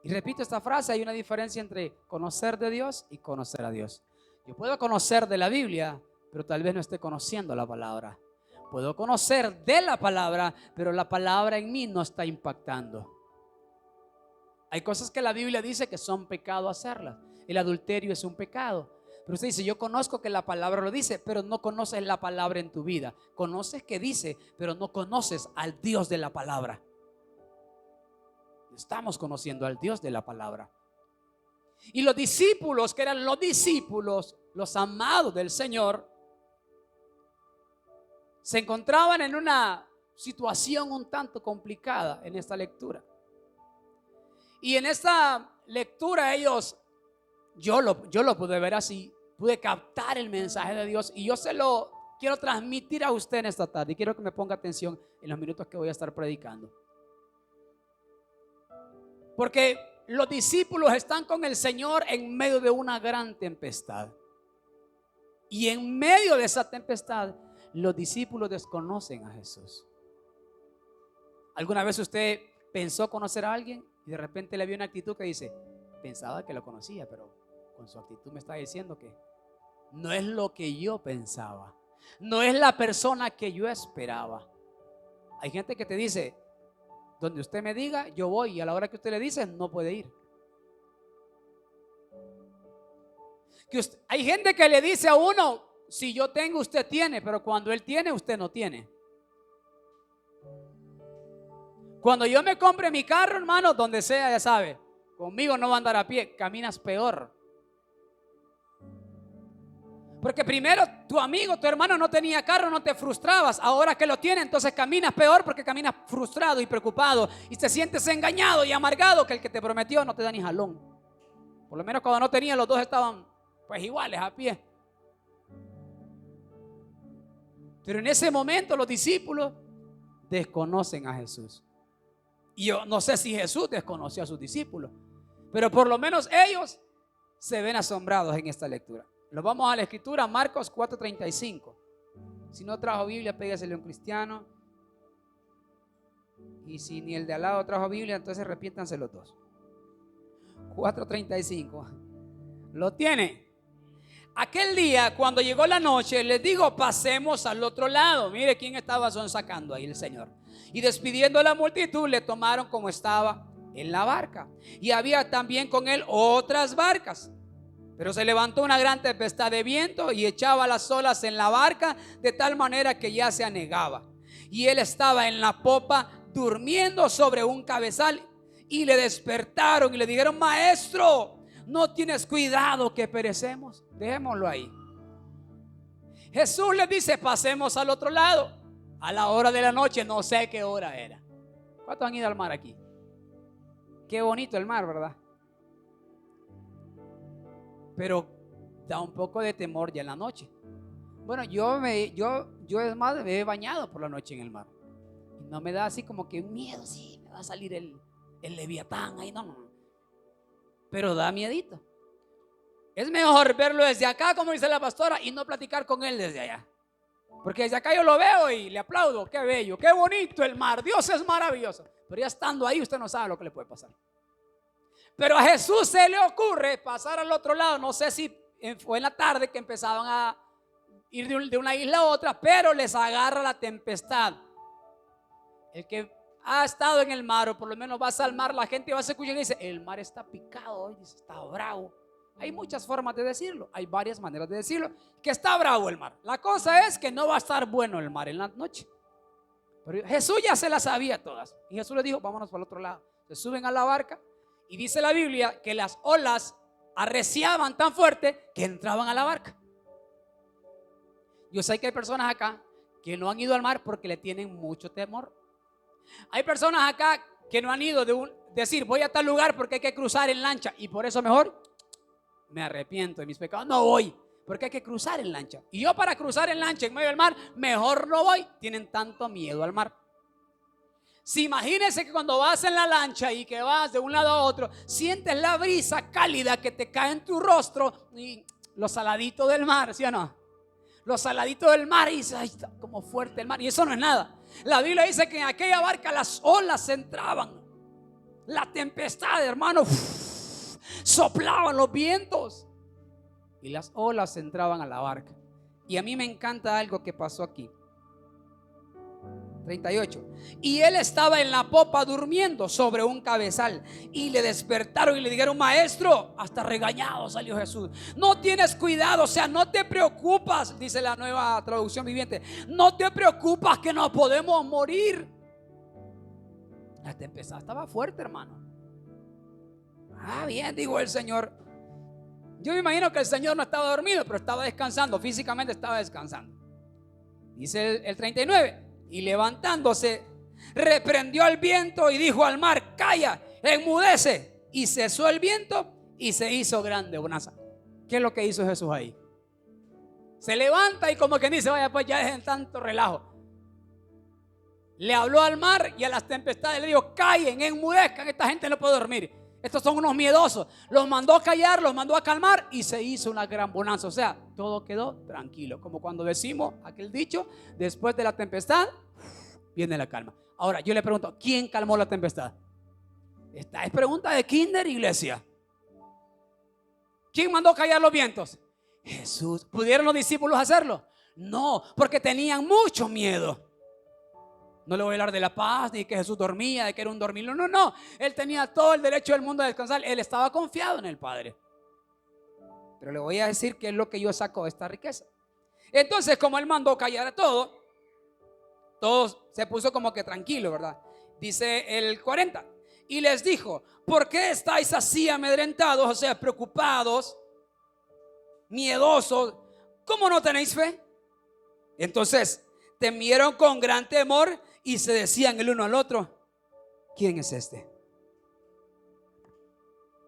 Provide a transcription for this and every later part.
Y repito esta frase, hay una diferencia entre conocer de Dios y conocer a Dios. Yo puedo conocer de la Biblia, pero tal vez no esté conociendo la palabra. Puedo conocer de la palabra, pero la palabra en mí no está impactando. Hay cosas que la Biblia dice que son pecado hacerlas. El adulterio es un pecado. Pero usted dice, yo conozco que la palabra lo dice, pero no conoces la palabra en tu vida. Conoces que dice, pero no conoces al Dios de la palabra. Estamos conociendo al Dios de la palabra. Y los discípulos, que eran los discípulos, los amados del Señor, se encontraban en una situación un tanto complicada en esta lectura. Y en esta lectura ellos, yo lo pude ver así, pude captar el mensaje de Dios y yo se lo quiero transmitir a usted en esta tarde. Y quiero que me ponga atención en los minutos que voy a estar predicando. Porque los discípulos están con el Señor en medio de una gran tempestad. Y en medio de esa tempestad, los discípulos desconocen a Jesús. ¿Alguna vez usted pensó conocer a alguien y de repente le vio una actitud que dice, pensaba que lo conocía, pero con su actitud me está diciendo que no es lo que yo pensaba, no es la persona que yo esperaba? Hay gente que te dice, donde usted me diga, yo voy, y a la hora que usted le dice, no puede ir. Hay gente que le dice a uno, si yo tengo, usted tiene, pero cuando él tiene, usted no tiene. Cuando yo me compre mi carro, hermano, donde sea, ya sabe, conmigo no va a andar a pie, caminas peor. Porque primero tu amigo, tu hermano no tenía carro, no te frustrabas. Ahora que lo tiene, entonces caminas peor porque caminas frustrado y preocupado y te sientes engañado y amargado, que el que te prometió no te da ni jalón. Por lo menos cuando no tenía, los dos estaban pues iguales a pie. Pero en ese momento los discípulos desconocen a Jesús. Y yo no sé si Jesús desconoció a sus discípulos, pero por lo menos ellos se ven asombrados en esta lectura. Nos vamos a la escritura, Marcos 4:35. Si no trajo Biblia, pégasele a un cristiano. Y si ni el de al lado trajo Biblia, entonces arrepiéntanse los dos. 4:35. ¿Lo tiene? Aquel día, cuando llegó la noche, les digo, pasemos al otro lado. Mire quién estaba sonsacando ahí, el Señor. Y despidiendo a la multitud, le tomaron como estaba en la barca. Y había también con él otras barcas. Pero se levantó una gran tempestad de viento y echaba las olas en la barca de tal manera que ya se anegaba. Y él estaba en la popa durmiendo sobre un cabezal. Y le despertaron y le dijeron, maestro, ¿no tienes cuidado que perecemos? Dejémoslo ahí. Jesús les dice, pasemos al otro lado. A la hora de la noche, no sé qué hora era. ¿Cuántos han ido al mar aquí? Qué bonito el mar, ¿verdad? Pero da un poco de temor ya en la noche. Bueno, yo es más, me he bañado por la noche en el mar. Y no me da así como que un miedo, sí, me va a salir el leviatán ahí, no. Pero da miedito. Es mejor verlo desde acá, como dice la pastora, y no platicar con él desde allá. Porque desde acá yo lo veo y le aplaudo, qué bello, qué bonito el mar, Dios es maravilloso. Pero ya estando ahí usted no sabe lo que le puede pasar. Pero a Jesús se le ocurre pasar al otro lado. No sé si fue en la tarde que empezaban a ir de una isla a otra, pero les agarra la tempestad. El que ha estado en el mar, o por lo menos vas al mar, la gente va a escuchar y dice, el mar está picado hoy, está bravo. Hay muchas formas de decirlo, hay varias maneras de decirlo, que está bravo el mar. La cosa es que no va a estar bueno el mar en la noche. Pero Jesús ya se las sabía todas. Y Jesús le dijo, vámonos para el otro lado. Se suben a la barca. Y dice la Biblia que las olas arreciaban tan fuerte que entraban a la barca. Yo sé que hay personas acá que no han ido al mar porque le tienen mucho temor. Hay personas acá que no han ido decir voy a tal lugar porque hay que cruzar en lancha y por eso mejor me arrepiento de mis pecados, no voy porque hay que cruzar en lancha. Y yo para cruzar en lancha en medio del mar mejor no voy. Tienen tanto miedo al mar. Si imagínense que cuando vas en la lancha y que vas de un lado a otro, sientes la brisa cálida que te cae en tu rostro y los saladitos del mar, ¿sí o no? Los saladitos del mar y dices, ay, está como fuerte el mar. Y eso no es nada. La Biblia dice que en aquella barca las olas entraban. La tempestad, hermano, soplaban los vientos y las olas entraban a la barca. Y a mí me encanta algo que pasó aquí. 38. Y él estaba en la popa durmiendo sobre un cabezal, y le despertaron y le dijeron: maestro, hasta regañado salió Jesús. No tienes cuidado, o sea, no te preocupas, dice la Nueva Traducción Viviente. No te preocupas que nos podemos morir. La tempestad estaba fuerte, hermano. Bien, dijo el Señor. Yo me imagino que el Señor no estaba dormido, pero estaba descansando, físicamente estaba descansando. Dice el 39. Y levantándose, reprendió al viento y dijo al mar: calla, enmudece. Y cesó el viento y se hizo grande bonanza. ¿Qué es lo que hizo Jesús ahí? Se levanta y como que dice: vaya, pues ya dejen tanto relajo. Le habló al mar y a las tempestades le dijo: callen, enmudezcan, esta gente no puede dormir. Estos son unos miedosos. Los mandó a callar, los mandó a calmar y se hizo una gran bonanza. O sea, todo quedó tranquilo. Como cuando decimos aquel dicho: después de la tempestad viene la calma. Ahora yo le pregunto: ¿quién calmó la tempestad? Esta es pregunta de kinder, iglesia. ¿Quién mandó callar los vientos? Jesús. ¿Pudieron los discípulos hacerlo? No, porque tenían mucho miedo. No le voy a hablar de la paz, ni que Jesús dormía, de que era un dormilón. No. Él tenía todo el derecho del mundo a descansar. Él estaba confiado en el Padre. Pero le voy a decir qué es lo que yo saco de esta riqueza. Entonces, como él mandó callar a todos se puso como que tranquilo, ¿verdad? Dice el 40. Y les dijo: ¿por qué estáis así amedrentados? O sea, preocupados, miedosos. ¿Cómo no tenéis fe? Entonces temieron con gran temor y se decían el uno al otro: ¿quién es este?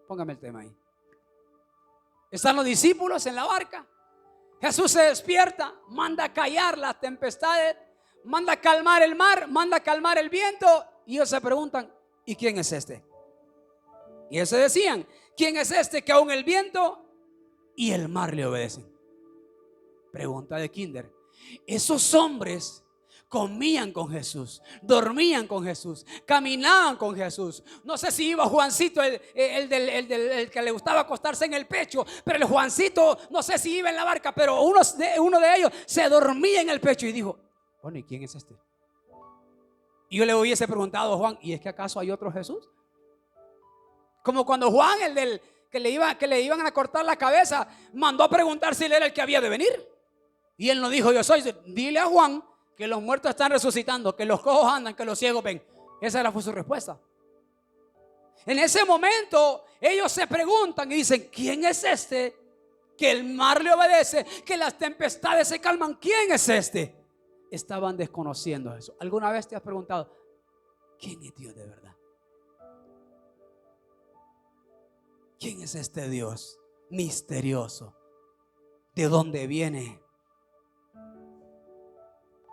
Póngame el tema ahí. Están los discípulos en la barca. Jesús se despierta, manda a callar las tempestades, manda a calmar el mar, manda a calmar el viento. Y ellos se preguntan: ¿y quién es este? Y ellos se decían: ¿quién es este que aún el viento y el mar le obedecen? Pregunta de kinder. Esos hombres comían con Jesús, dormían con Jesús, caminaban con Jesús. No sé si iba Juancito, el que le gustaba acostarse en el pecho, pero el Juancito no sé si iba en la barca, pero uno de ellos se dormía en el pecho y dijo: bueno, ¿y quién es este? Y yo le hubiese preguntado a Juan: ¿y es que acaso hay otro Jesús? Como cuando Juan, que le iban a cortar la cabeza, mandó a preguntar si él era el que había de venir. Y él no dijo: yo soy. Dile a Juan que los muertos están resucitando, que los cojos andan, que los ciegos ven. Esa fue su respuesta. En ese momento ellos se preguntan y dicen: ¿quién es este que el mar le obedece, que las tempestades se calman? ¿Quién es este? Estaban desconociendo eso. ¿Alguna vez te has preguntado: ¿quién es Dios de verdad? ¿Quién es este Dios misterioso? ¿De dónde viene?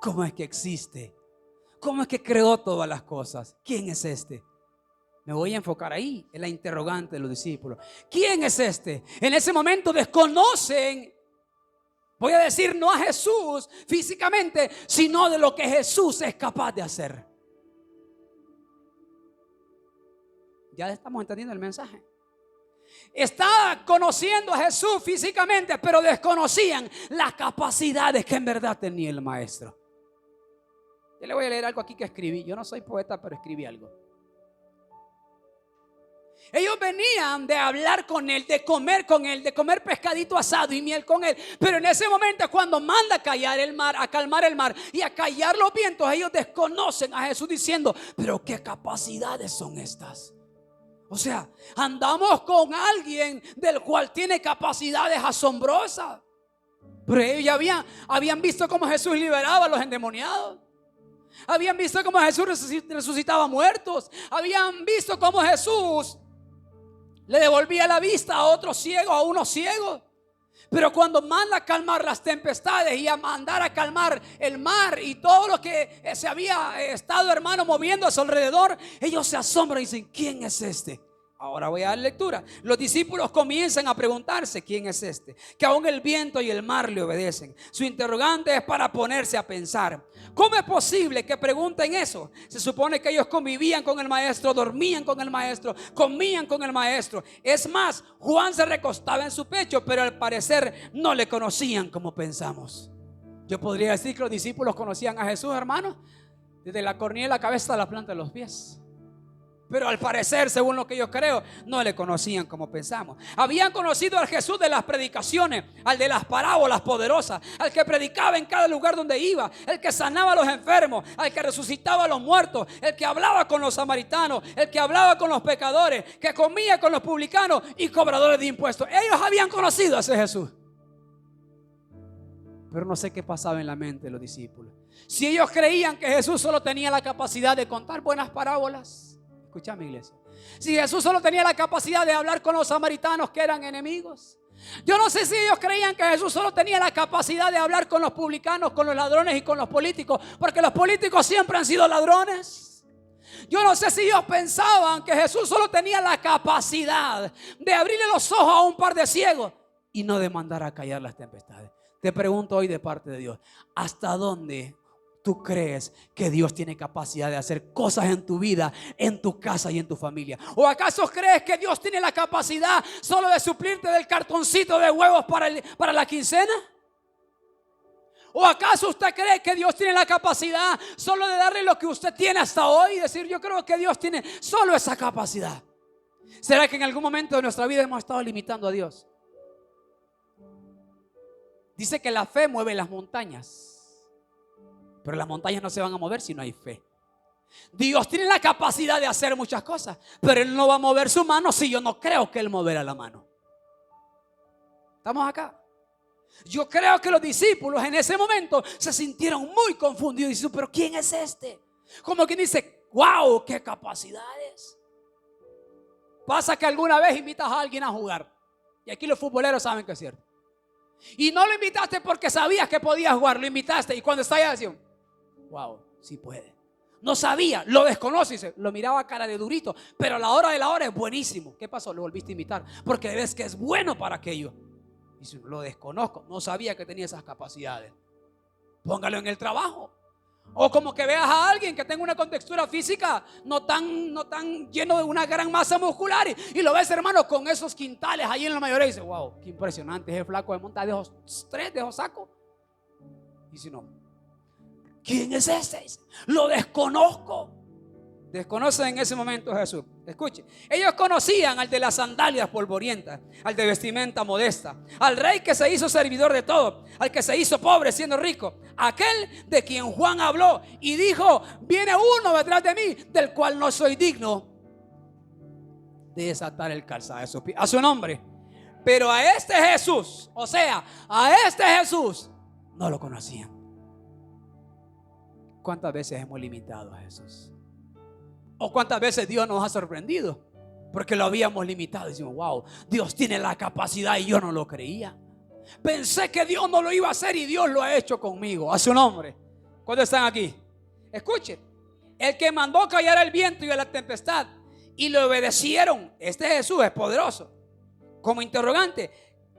¿Cómo es que existe? ¿Cómo es que creó todas las cosas? ¿Quién es este? Me voy a enfocar ahí, en la interrogante de los discípulos. ¿Quién es este? En ese momento desconocen, voy a decir, no a Jesús físicamente, sino de lo que Jesús es capaz de hacer. Ya estamos entendiendo el mensaje. Estaba conociendo a Jesús físicamente, pero desconocían las capacidades que en verdad tenía el maestro. Yo le voy a leer algo aquí que escribí. Yo no soy poeta, pero escribí algo. Ellos venían de hablar con él, de comer con él, de comer pescadito asado y miel con él. Pero en ese momento es cuando manda a callar el mar, a calmar el mar y a callar los vientos. Ellos desconocen a Jesús diciendo: pero qué capacidades son estas. O sea, andamos con alguien del cual tiene capacidades asombrosas. Pero ellos ya habían visto cómo Jesús liberaba a los endemoniados. Habían visto cómo Jesús resucitaba muertos. Habían visto cómo Jesús le devolvía la vista a otros ciegos, a unos ciegos. Pero cuando manda a calmar las tempestades y a mandar a calmar el mar y todo lo que se había estado, hermano, moviendo a su alrededor, ellos se asombran y dicen: ¿quién es este Ahora voy a dar lectura. Los discípulos comienzan a preguntarse: ¿quién es este? Que aún el viento y el mar le obedecen. Su interrogante es para ponerse a pensar: ¿cómo es posible que pregunten eso? Se supone que ellos convivían con el maestro, dormían con el maestro, comían con el maestro. Es más, Juan se recostaba en su pecho, pero al parecer no le conocían como pensamos. Yo podría decir que los discípulos conocían a Jesús, hermano, desde la cornilla de la cabeza hasta la planta de los pies. Pero al parecer, según lo que yo creo, no le conocían como pensamos. Habían conocido al Jesús de las predicaciones, al de las parábolas poderosas, al que predicaba en cada lugar donde iba, el que sanaba a los enfermos, al que resucitaba a los muertos, el que hablaba con los samaritanos, el que hablaba con los pecadores, que comía con los publicanos y cobradores de impuestos. Ellos habían conocido a ese Jesús. Pero no sé qué pasaba en la mente de los discípulos. Si ellos creían que Jesús solo tenía la capacidad de contar buenas parábolas. Escuchame, iglesia. Si Jesús solo tenía la capacidad de hablar con los samaritanos que eran enemigos. Yo no sé si ellos creían que Jesús solo tenía la capacidad de hablar con los publicanos, con los ladrones y con los políticos, porque los políticos siempre han sido ladrones. Yo no sé si ellos pensaban que Jesús solo tenía la capacidad de abrirle los ojos a un par de ciegos y no de mandar a callar las tempestades. Te pregunto hoy de parte de Dios: ¿hasta dónde tú crees que Dios tiene capacidad de hacer cosas en tu vida, en tu casa y en tu familia? ¿O acaso crees que Dios tiene la capacidad solo de suplirte del cartoncito de huevos para la quincena? ¿O acaso usted cree que Dios tiene la capacidad solo de darle lo que usted tiene hasta hoy y decir: yo creo que Dios tiene solo esa capacidad? ¿Será que en algún momento de nuestra vida hemos estado limitando a Dios? Dice que la fe mueve las montañas, pero las montañas no se van a mover si no hay fe. Dios tiene la capacidad de hacer muchas cosas, pero Él no va a mover su mano si yo no creo que Él moverá la mano. ¿Estamos acá? Yo creo que los discípulos en ese momento se sintieron muy confundidos y dicen: pero ¿quién es este? Como quien dice: wow, qué capacidades. Pasa que alguna vez invitas a alguien a jugar, y aquí los futboleros saben que es cierto, y no lo invitaste porque sabías que podía jugar, lo invitaste, y cuando está allá decían: wow, sí puede. No sabía, lo desconoce, lo miraba a cara de durito, pero a la hora de la hora es buenísimo. ¿Qué pasó? Lo volviste a invitar porque ves que es bueno para aquello. Dice: lo desconozco, no sabía que tenía esas capacidades. Póngalo en el trabajo. O como que veas a alguien que tenga una contextura física no tan lleno de una gran masa muscular, y lo ves, hermano, con esos quintales ahí en la mayoría, y dice: wow, qué impresionante es el flaco de montar de esos sacos. Y si no, ¿quién es ese? Lo desconozco. Desconocen en ese momento a Jesús. Escuche, ellos conocían al de las sandalias polvorientas, al de vestimenta modesta, al rey que se hizo servidor de todo, al que se hizo pobre siendo rico, aquel de quien Juan habló y dijo: viene uno detrás de mí, del cual no soy digno de desatar el calzado de sus pies. A su nombre. Pero a este Jesús, o sea, a este Jesús no lo conocían. ¿Cuántas veces hemos limitado a Jesús? ¿O cuántas veces Dios nos ha sorprendido porque lo habíamos limitado? Decimos: wow, Dios tiene la capacidad y yo no lo creía. Pensé que Dios no lo iba a hacer y Dios lo ha hecho conmigo. A su nombre. ¿Cuántos están aquí? Escuchen, el que mandó callar el viento y a la tempestad y le obedecieron, este Jesús es poderoso. Como interrogante: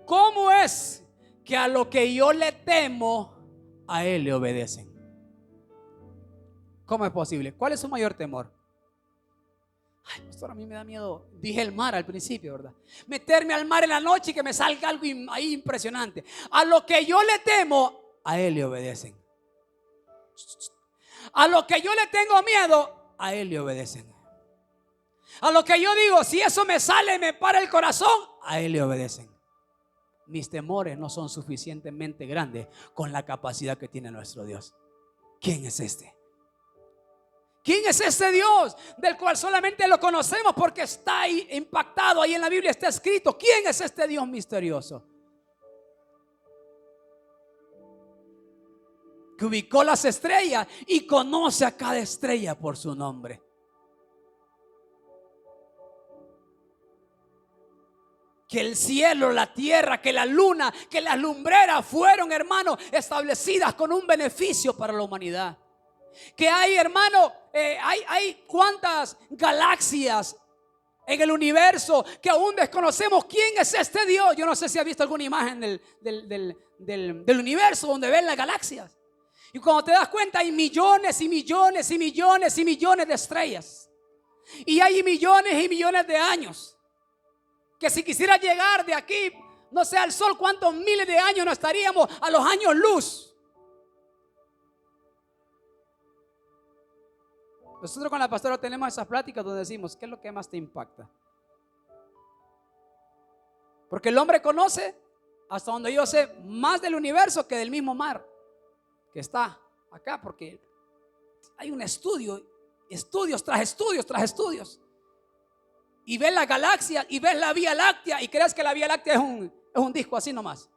¿cómo es que a lo que yo le temo, a Él le obedecen? ¿Cómo es posible? ¿Cuál es su mayor temor? Ay, pastor, a mí me da miedo. Dije el mar al principio, ¿verdad? Meterme al mar en la noche y que me salga algo ahí impresionante. A lo que yo le temo, a Él le obedecen. A lo que yo le tengo miedo, a Él le obedecen. A lo que yo digo: si eso me sale y me para el corazón, a Él le obedecen. Mis temores no son suficientemente grandes con la capacidad que tiene nuestro Dios. ¿Quién es este? ¿Quién es ese Dios del cual solamente lo conocemos porque está ahí impactado, ahí en la Biblia está escrito? ¿Quién es este Dios misterioso que ubicó las estrellas y conoce a cada estrella por su nombre? Que el cielo, la tierra, que la luna, que las lumbreras fueron, hermano, establecidas con un beneficio para la humanidad. Que hay, hermano, hay cuántas galaxias en el universo que aún desconocemos quién es este Dios. Yo no sé si has visto alguna imagen del universo donde ven las galaxias. Y cuando te das cuenta hay millones y millones y millones y millones de estrellas. Y hay millones y millones de años. Que si quisiera llegar de aquí, no sé, al sol, cuántos miles de años no estaríamos a los años luz. Nosotros con la pastora tenemos esas pláticas donde decimos, ¿qué es lo que más te impacta? Porque el hombre conoce, hasta donde yo sé, más del universo que del mismo mar que está acá, porque hay un estudios tras estudios tras estudios. Y ves la galaxia y ves la Vía Láctea y crees que la Vía Láctea es un disco así nomás.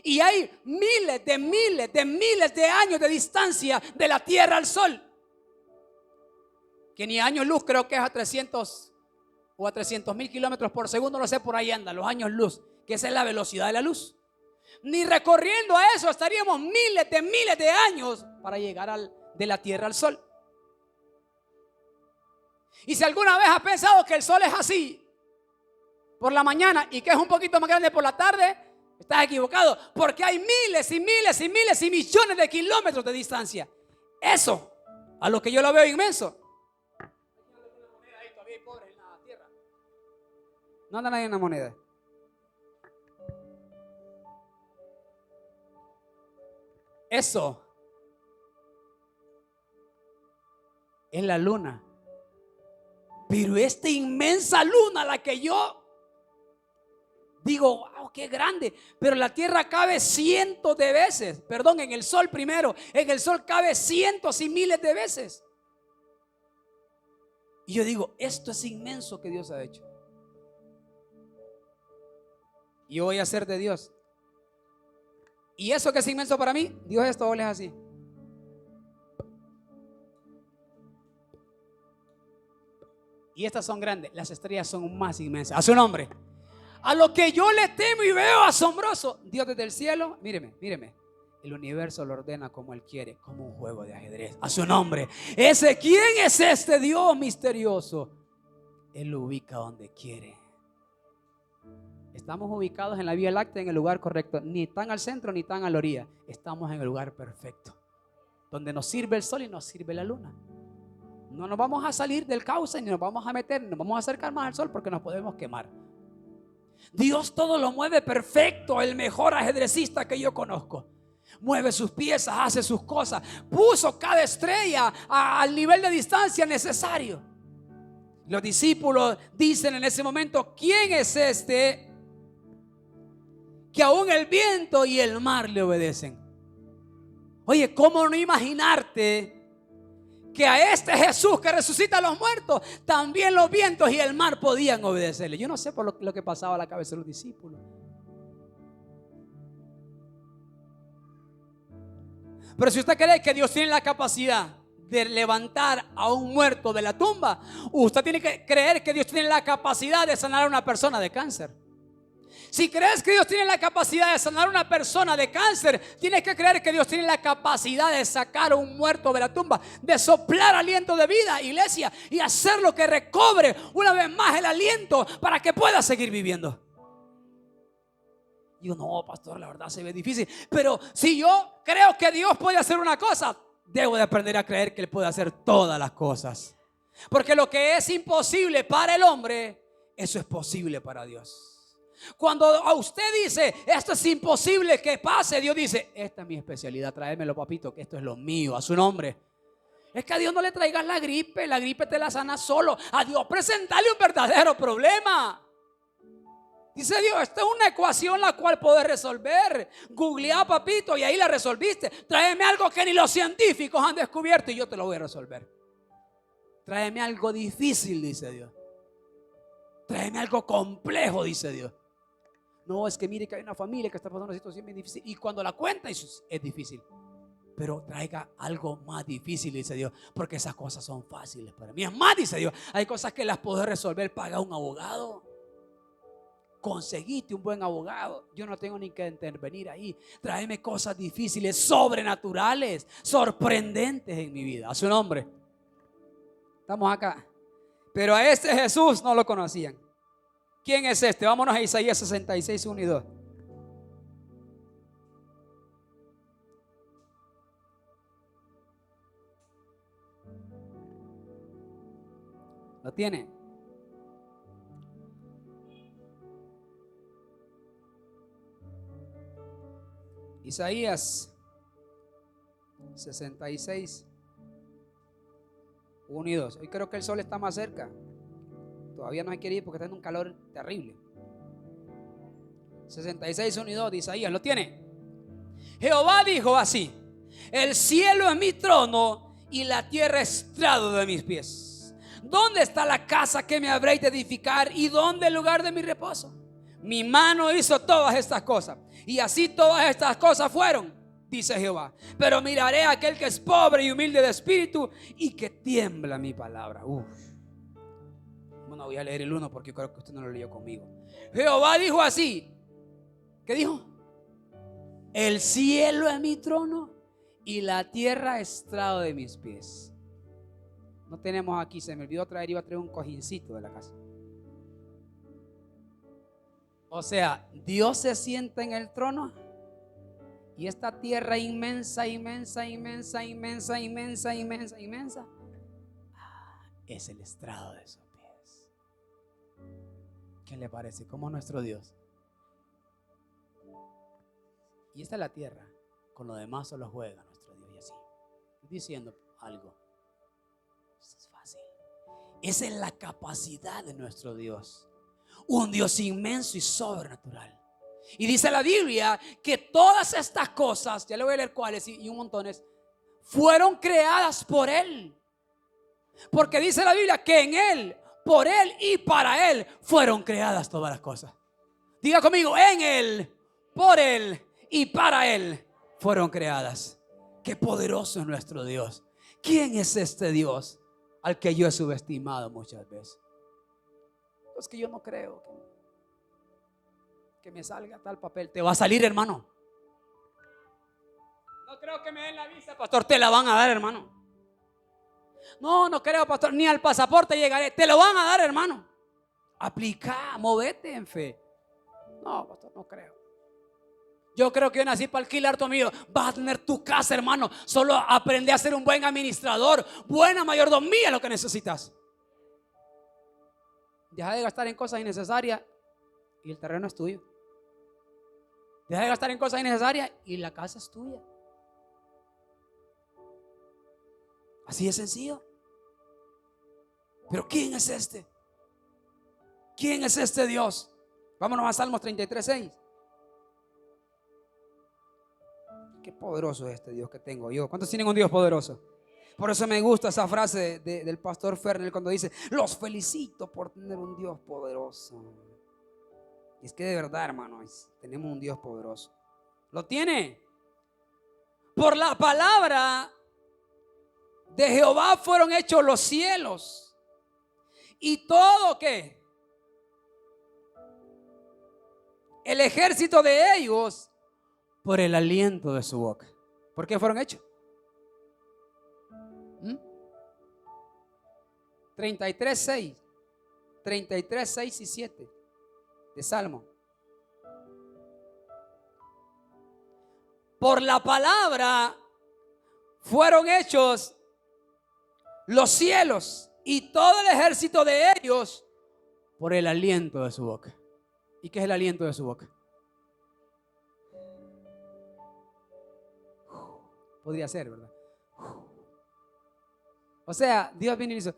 Y hay miles de años de distancia de la Tierra al Sol. Que ni años luz, creo que es a 300 o a 300,000 kilómetros por segundo, no sé, por ahí anda, los años luz, que esa es la velocidad de la luz. Ni recorriendo a eso estaríamos miles de años para llegar de la Tierra al Sol. Y si alguna vez has pensado que el Sol es así por la mañana y que es un poquito más grande por la tarde, estás equivocado, porque hay miles y miles y miles y millones de kilómetros de distancia. Eso, a lo que yo lo veo inmenso. No anda nadie en la moneda. Eso es la luna. Pero esta inmensa luna, la que yo digo, wow, qué grande. Pero la tierra cabe cientos de veces. Perdón, en el sol primero. En el sol cabe cientos y miles de veces. Y yo digo, esto es inmenso que Dios ha hecho. Yo voy a ser de Dios. Y eso que es inmenso para mí, Dios es todo, es así. Y estas son grandes, las estrellas son más inmensas. A su nombre. A lo que yo le temo y veo asombroso, Dios desde el cielo, míreme. El universo lo ordena como Él quiere, como un juego de ajedrez. A su nombre. ¿Quién es este Dios misterioso? Él lo ubica donde quiere. Estamos ubicados en la Vía Láctea, en el lugar correcto. Ni tan al centro ni tan a la orilla. Estamos en el lugar perfecto, donde nos sirve el sol y nos sirve la luna. No nos vamos a salir del cauce, ni nos vamos a meter, ni nos vamos a acercar más al sol, porque nos podemos quemar. Dios todo lo mueve perfecto. El mejor ajedrecista que yo conozco. Mueve sus piezas, hace sus cosas. Puso cada estrella al nivel de distancia necesario. Los discípulos dicen en ese momento, ¿quién es este que aún el viento y el mar le obedecen? Oye, ¿cómo no imaginarte que a este Jesús que resucita a los muertos, también los vientos y el mar podían obedecerle? Yo no sé por lo que pasaba a la cabeza de los discípulos. Pero si usted cree que Dios tiene la capacidad de levantar a un muerto de la tumba, usted tiene que creer que Dios tiene la capacidad de sanar a una persona de cáncer. Si crees que Dios tiene la capacidad de sanar a una persona de cáncer, tienes que creer que Dios tiene la capacidad de sacar a un muerto de la tumba, de soplar aliento de vida, iglesia, y hacerlo que recobre una vez más el aliento para que pueda seguir viviendo. Yo no, pastor, la verdad se ve difícil. Pero si yo creo que Dios puede hacer una cosa, debo de aprender a creer que Él puede hacer todas las cosas. Porque lo que es imposible para el hombre, eso es posible para Dios. Cuando a usted dice, esto es imposible que pase, Dios dice, esta es mi especialidad, tráemelo, papito, que esto es lo mío. A su nombre. Es que a Dios no le traigas la gripe te la sana solo. A Dios presentale un verdadero problema. Dice Dios, esta es una ecuación la cual puedes resolver. Googlea, papito, y ahí la resolviste. Tráeme algo que ni los científicos han descubierto y yo te lo voy a resolver. Tráeme algo difícil, dice Dios. Tráeme algo complejo, dice Dios. No, es que mire que hay una familia que está pasando una situación bien difícil. Y cuando la cuenta es difícil. Pero traiga algo más difícil, dice Dios. Porque esas cosas son fáciles para mí. Es más, dice Dios, hay cosas que las puedo resolver. Paga un abogado. Conseguiste un buen abogado. Yo no tengo ni que intervenir ahí. Tráeme cosas difíciles, sobrenaturales, sorprendentes en mi vida. A su nombre. Estamos acá. Pero a este Jesús no lo conocían. ¿Quién es este? Vámonos a Isaías 66, 1 y 2. ¿Lo tiene? Isaías 66, 1 y 2. Hoy creo que el sol está más cerca. Todavía no hay que ir porque está en un calor terrible. 66, 1 y 2 de Isaías. ¿Lo tiene? Jehová dijo así: el cielo es mi trono y la tierra estrado de mis pies. ¿Dónde está la casa que me habréis de edificar y dónde el lugar de mi reposo? Mi mano hizo todas estas cosas, y así todas estas cosas fueron, dice Jehová. Pero miraré a aquel que es pobre y humilde de espíritu y que tiembla mi palabra. Bueno, voy a leer el 1 porque creo que usted no lo leyó conmigo. Jehová dijo así. ¿Qué dijo? El cielo es mi trono y la tierra estrado de mis pies. No tenemos aquí, se me olvidó traer, iba a traer un cojincito de la casa. O sea, Dios se sienta en el trono y esta tierra inmensa, inmensa, inmensa, inmensa, inmensa, inmensa, inmensa, es el estrado de sus pies. ¿Qué le parece? Como nuestro Dios. Y esta es la tierra, con lo demás solo juega nuestro Dios. Y así, estoy diciendo algo. Esto es fácil. Esa es la capacidad de nuestro Dios. Un Dios inmenso y sobrenatural. Y dice la Biblia que todas estas cosas, ya le voy a leer cuáles y un montones, fueron creadas por Él. Porque dice la Biblia que en Él, por Él y para Él fueron creadas todas las cosas. Diga conmigo, en Él, por Él y para Él fueron creadas. Qué poderoso es nuestro Dios. ¿Quién es este Dios al que yo he subestimado muchas veces? Es que yo no creo que me salga tal papel. Te va a salir, hermano. No creo que me den la visa, pastor. Te la van a dar, hermano. No creo, pastor. Ni al pasaporte llegaré. Te lo van a dar, hermano. Aplica, movete en fe. No, pastor, no creo. Yo creo que yo nací para alquilar tu amigo. Vas a tener tu casa, hermano. Solo aprende a ser un buen administrador, buena mayordomía, lo que necesitas. Deja de gastar en cosas innecesarias y el terreno es tuyo. Deja de gastar en cosas innecesarias y la casa es tuya. Así de sencillo. Pero ¿quién es este? ¿Quién es este Dios? Vámonos a Salmos 33:6. Qué poderoso es este Dios que tengo yo. ¿Cuántos tienen un Dios poderoso? Por eso me gusta esa frase del pastor Ferner cuando dice: los felicito por tener un Dios poderoso. Y es que de verdad, hermanos, tenemos un Dios poderoso. ¿Lo tiene? Por la palabra de Jehová fueron hechos los cielos y todo ¿qué? El ejército de ellos por el aliento de su boca. ¿Por qué fueron hechos? 33:6 y 7 de Salmo. Por la palabra fueron hechos los cielos y todo el ejército de ellos por el aliento de su boca. ¿Y qué es el aliento de su boca? Podría ser, ¿verdad? O sea, Dios viene y dice: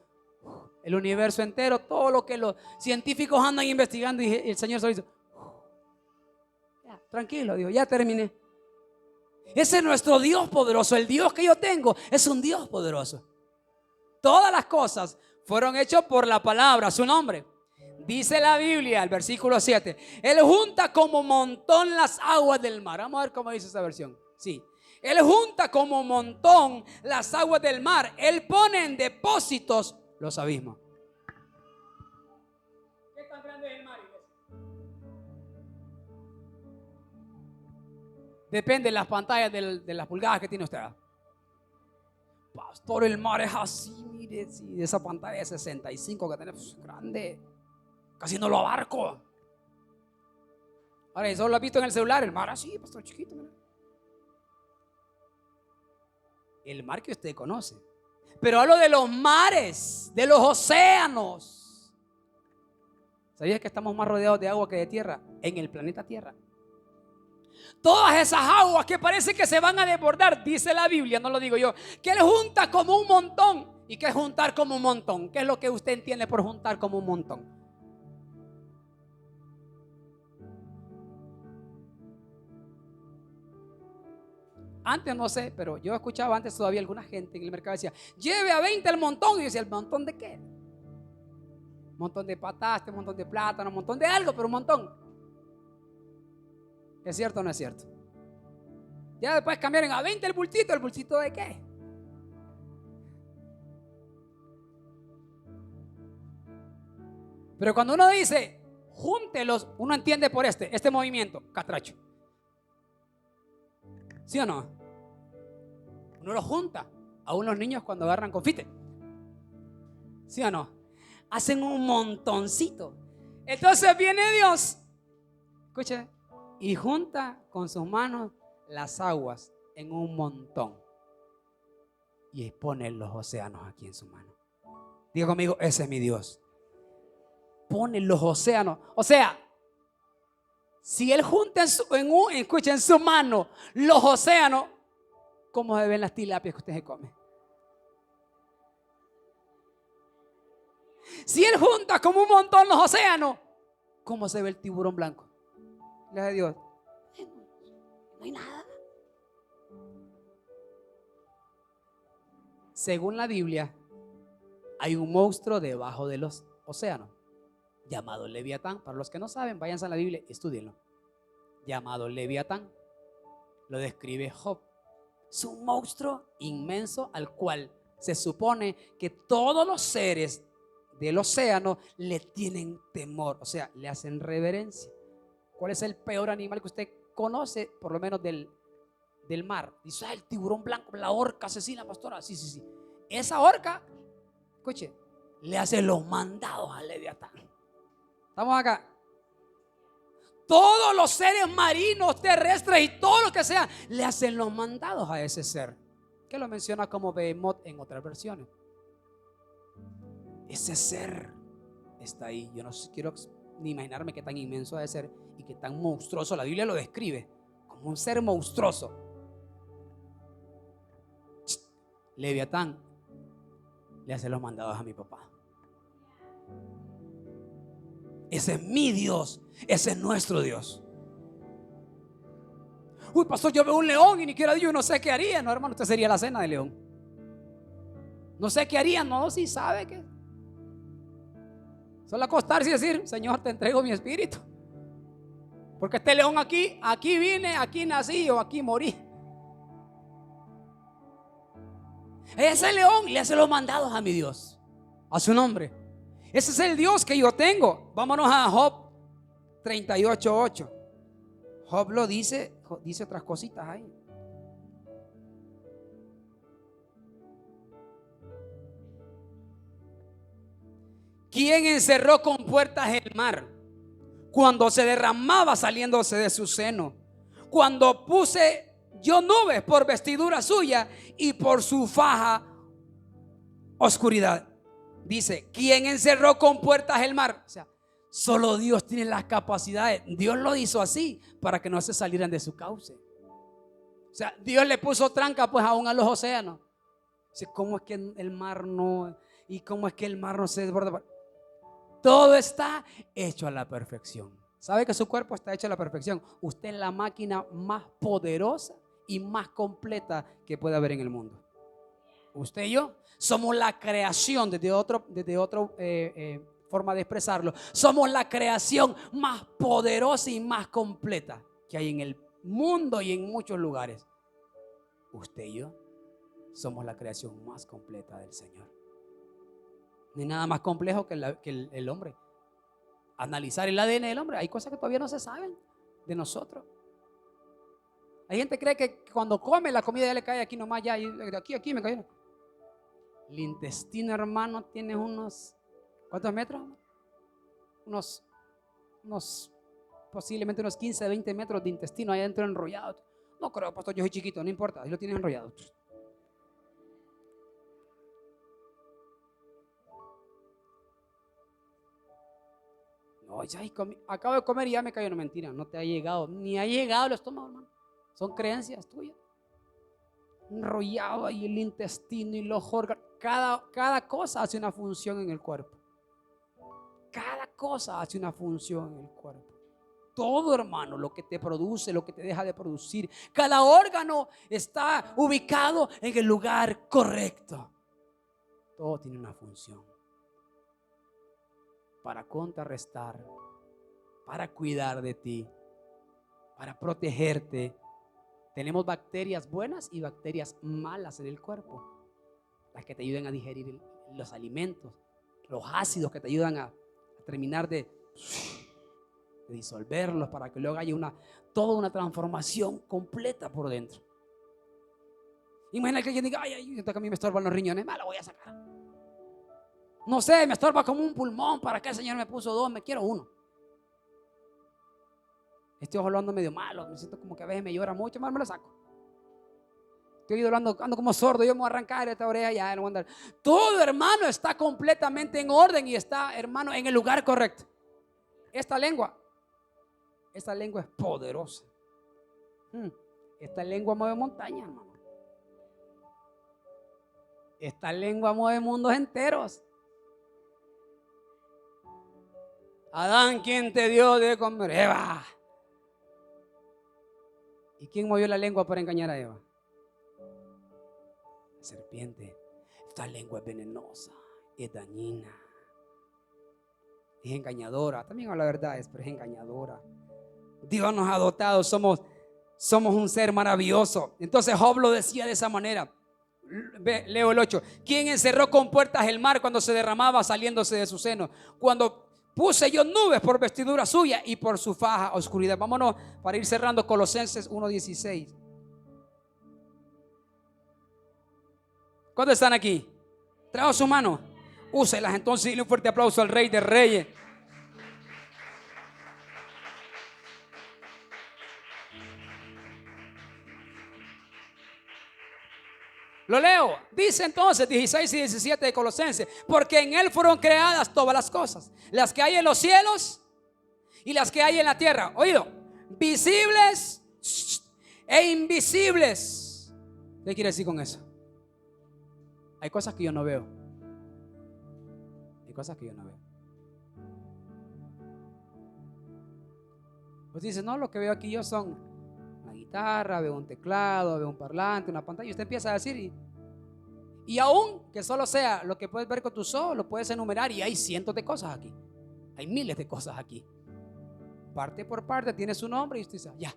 el universo entero, todo lo que los científicos andan investigando, y el Señor solo dice: ya, tranquilo, Dios, ya terminé. Ese es nuestro Dios poderoso. El Dios que yo tengo es un Dios poderoso. Todas las cosas fueron hechas por la palabra, su nombre. Dice la Biblia, el versículo 7: Él junta como montón las aguas del mar. Vamos a ver cómo dice esa versión. Sí. Él junta como montón las aguas del mar. Él pone en depósitos los abismos. ¿Qué tan grande es el mar, iglesia? Depende de las pantallas de las pulgadas que tiene usted. Pastor, el mar es así, mire, sí, de esa pantalla de 65 que tenemos, grande, casi no lo abarco. Ahora, eso lo has visto en el celular, el mar así, pastor, chiquito, mira. El mar que usted conoce. Pero hablo de los mares, de los océanos. ¿Sabías que estamos más rodeados de agua que de tierra en el planeta Tierra? Todas esas aguas que parece que se van a desbordar, dice la Biblia, no lo digo yo, que él junta como un montón. ¿Y qué es juntar como un montón? ¿Qué es lo que usted entiende por juntar como un montón? Antes no sé, pero yo escuchaba antes todavía alguna gente en el mercado decía, lleve a 20 el montón. Y yo decía, ¿el montón de qué? Un montón de pataste, un montón de plátano, un montón de algo, pero un montón. ¿Es cierto o no es cierto? Ya después cambiaron a 20 ¿el bultito de qué? Pero cuando uno dice, júntelos, uno entiende por este movimiento, catracho. ¿Sí o no? Uno los junta. Aún los niños cuando agarran confite. ¿Sí o no? Hacen un montoncito. Entonces viene Dios, escuche, y junta con sus manos las aguas en un montón. Y pone los océanos aquí en su mano. Diga conmigo, ese es mi Dios. Pone los océanos. O sea, si Él junta en su mano los océanos, ¿cómo se ven las tilapias que usted se come? Si Él junta como un montón los océanos, ¿cómo se ve el tiburón blanco? Gracias a Dios. No hay nada. Según la Biblia, hay un monstruo debajo de los océanos llamado Leviatán. Para los que no saben, váyanse a la Biblia y estudienlo. Llamado Leviatán. Lo describe Job. Es un monstruo inmenso al cual se supone que todos los seres del océano le tienen temor, o sea, le hacen reverencia. ¿Cuál es el peor animal que usted conoce, por lo menos del mar? Dice, el tiburón blanco, la orca asesina, pastora. Sí. Esa orca, escuche, le hace los mandados al Leviatán. Estamos acá. Todos los seres marinos, terrestres y todo lo que sea, le hacen los mandados a ese ser, que lo menciona como Behemoth en otras versiones. Ese ser está ahí. Yo no quiero ni imaginarme qué tan inmenso ha de ser y qué tan monstruoso. La Biblia lo describe como un ser monstruoso. Leviatán le hace los mandados a mi papá. Ese es mi Dios. Ese es nuestro Dios. Uy, pastor, yo veo un león y ni quiera Dios, no sé qué haría. No, hermano, usted sería la cena de león. No sé qué haría. No, si sabe que solo acostarse y decir, Señor, te entrego mi espíritu. Porque este león aquí vine, aquí nací o aquí morí. Ese león le hace los mandados a mi Dios, a su nombre. Ese es el Dios que yo tengo. Vámonos a Job 38:8. Job lo dice otras cositas ahí. ¿Quién encerró con puertas el mar cuando se derramaba saliéndose de su seno? Cuando puse yo nubes por vestidura suya y por su faja oscuridad. Dice, ¿quién encerró con puertas el mar? O sea, solo Dios tiene las capacidades. Dios lo hizo así para que no se salieran de su cauce. O sea, Dios le puso tranca pues aún a los océanos. Dice, ¿cómo es que el mar no? ¿Y cómo es que el mar no se desborda? Todo está hecho a la perfección. ¿Sabe que su cuerpo está hecho a la perfección? Usted es la máquina más poderosa y más completa que puede haber en el mundo. Usted y yo somos la creación, desde otra forma de expresarlo, somos la creación más poderosa y más completa que hay en el mundo y en muchos lugares. Usted y yo somos la creación más completa del Señor. No hay nada más complejo que el hombre. Analizar el ADN del hombre, hay cosas que todavía no se saben de nosotros. Hay gente que cree que cuando come la comida ya le cae aquí nomás, ya, y de aquí me cae. El intestino, hermano, tiene unos, ¿cuántos metros? Unos, posiblemente unos 15, 20 metros de intestino ahí adentro enrollado. No creo, pastor, yo soy chiquito, no importa, ahí lo tienes enrollado. No, ya acabo de comer y ya me cayó. No, mentira, no te ha llegado, ni ha llegado el estómago, hermano. Son creencias tuyas. Enrollado ahí el intestino y los órganos. Cada cosa hace una función en el cuerpo. Cada cosa hace una función en el cuerpo. Todo, hermano, lo que te produce, lo que te deja de producir. Cada órgano está ubicado en el lugar correcto. Todo tiene una función. Para contrarrestar, para cuidar de ti, para protegerte. Tenemos bacterias buenas y bacterias malas en el cuerpo. Las que te ayudan a digerir los alimentos. Los ácidos que te ayudan a terminar de disolverlos para que luego haya toda una transformación completa por dentro. Imagina que alguien diga, ay, que a mí me estorban los riñones, lo voy a sacar. No sé, me estorba como un pulmón. ¿Para qué el Señor me puso 2? Me quiero 1. Este ojo lo ando medio malo. Me siento como que a veces me llora mucho. Más me lo saco. Estoy ando como sordo. Yo me voy a arrancar esta oreja ya. No voy a andar. Todo, hermano, está completamente en orden y está, hermano, en el lugar correcto. Esta lengua es poderosa. Esta lengua mueve montañas, hermano. Esta lengua mueve mundos enteros. Adán, ¿quién te dio de comer? Eva. ¿Y quién movió la lengua para engañar a Eva? La serpiente. Esta lengua es venenosa, es dañina, es engañadora. También habla verdades, pero es engañadora. Dios nos ha dotado, somos un ser maravilloso. Entonces Job lo decía de esa manera. Leo el 8. ¿Quién encerró con puertas el mar cuando se derramaba saliéndose de su seno? Cuando puse yo nubes por vestidura suya y por su faja oscuridad. Vámonos para ir cerrando Colosenses 1:16. ¿Cuántos están aquí? Trajo su mano. Úselas entonces y un fuerte aplauso al Rey de Reyes. Lo leo. Dice entonces 16 y 17 de Colosenses: porque en él fueron creadas todas las cosas, las que hay en los cielos y las que hay en la tierra. Oído, visibles e invisibles. ¿Qué quiere decir con eso? Hay cosas que yo no veo. Hay cosas que yo no veo. Pues dice, no, lo que veo aquí yo son una guitarra, veo un teclado, veo un parlante, una pantalla. Y usted empieza a decir, y aún que solo sea lo que puedes ver con tus ojos, lo puedes enumerar. Y hay cientos de cosas aquí. Hay miles de cosas aquí. Parte por parte tiene su nombre y usted dice, ya,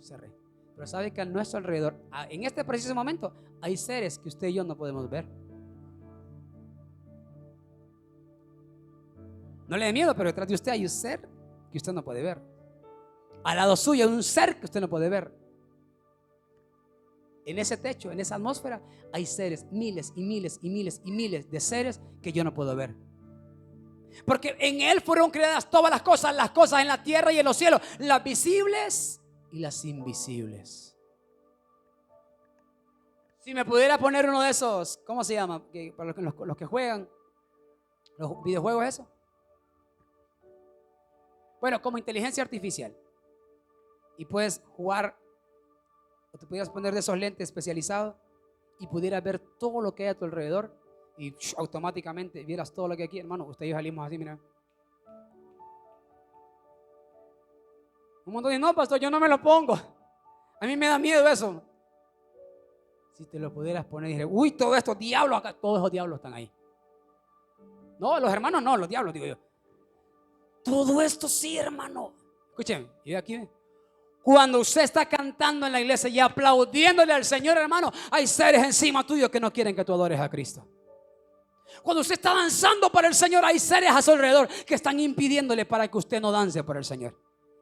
cerré. Pero sabe que a nuestro alrededor, en este preciso momento, hay seres que usted y yo no podemos ver. No le dé miedo, pero detrás de usted hay un ser que usted no puede ver. Al lado suyo hay un ser que usted no puede ver. En ese techo, en esa atmósfera, hay seres, miles y miles y miles y miles de seres que yo no puedo ver. Porque en él fueron creadas todas las cosas en la tierra y en los cielos, las visibles y las invisibles. Si me pudiera poner uno de esos, ¿cómo se llama? Para los que juegan los videojuegos, eso. Bueno, como inteligencia artificial. Y puedes jugar, o te pudieras poner de esos lentes especializados y pudieras ver todo lo que hay a tu alrededor y automáticamente vieras todo lo que hay aquí, hermano. Usted y yo salimos así, mira. Un montón dice, no, pastor, yo no me lo pongo. A mí me da miedo eso. Si te lo pudieras poner y dices, uy, todos estos diablos acá, todos esos diablos están ahí. No, los hermanos no, los diablos, digo yo. Todo esto sí, hermano. Escúcheme, y aquí, cuando usted está cantando en la iglesia y aplaudiéndole al Señor, hermano, hay seres encima tuyo que no quieren que tú adores a Cristo. Cuando usted está danzando para el Señor, hay seres a su alrededor que están impidiéndole para que usted no dance para el Señor.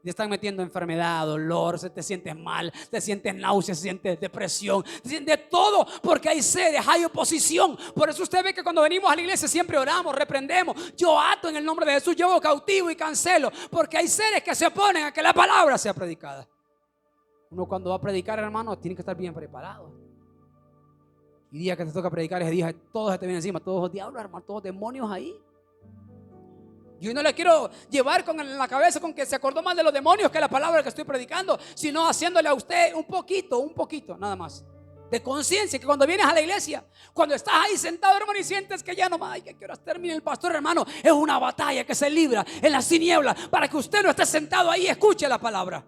Te están metiendo enfermedad, dolor, te sientes mal, te sientes náuseas, te sientes depresión, te sientes todo, porque hay seres, hay oposición. Por eso usted ve que cuando venimos a la iglesia siempre oramos, reprendemos. Yo ato en el nombre de Jesús, llevo cautivo y cancelo, porque hay seres que se oponen a que la palabra sea predicada. Uno cuando va a predicar, hermano, tiene que estar bien preparado. Y día que te toca predicar, ese día todos se te vienen encima, todos los diablos, hermano, todos demonios ahí. Yo no le quiero llevar en la cabeza con que se acordó más de los demonios que la palabra que estoy predicando, sino haciéndole a usted un poquito, nada más, de conciencia, que cuando vienes a la iglesia, cuando estás ahí sentado, hermano, y sientes que ya no más, que quiero terminar el pastor, hermano, es una batalla que se libra en las tinieblas para que usted no esté sentado ahí y escuche la palabra.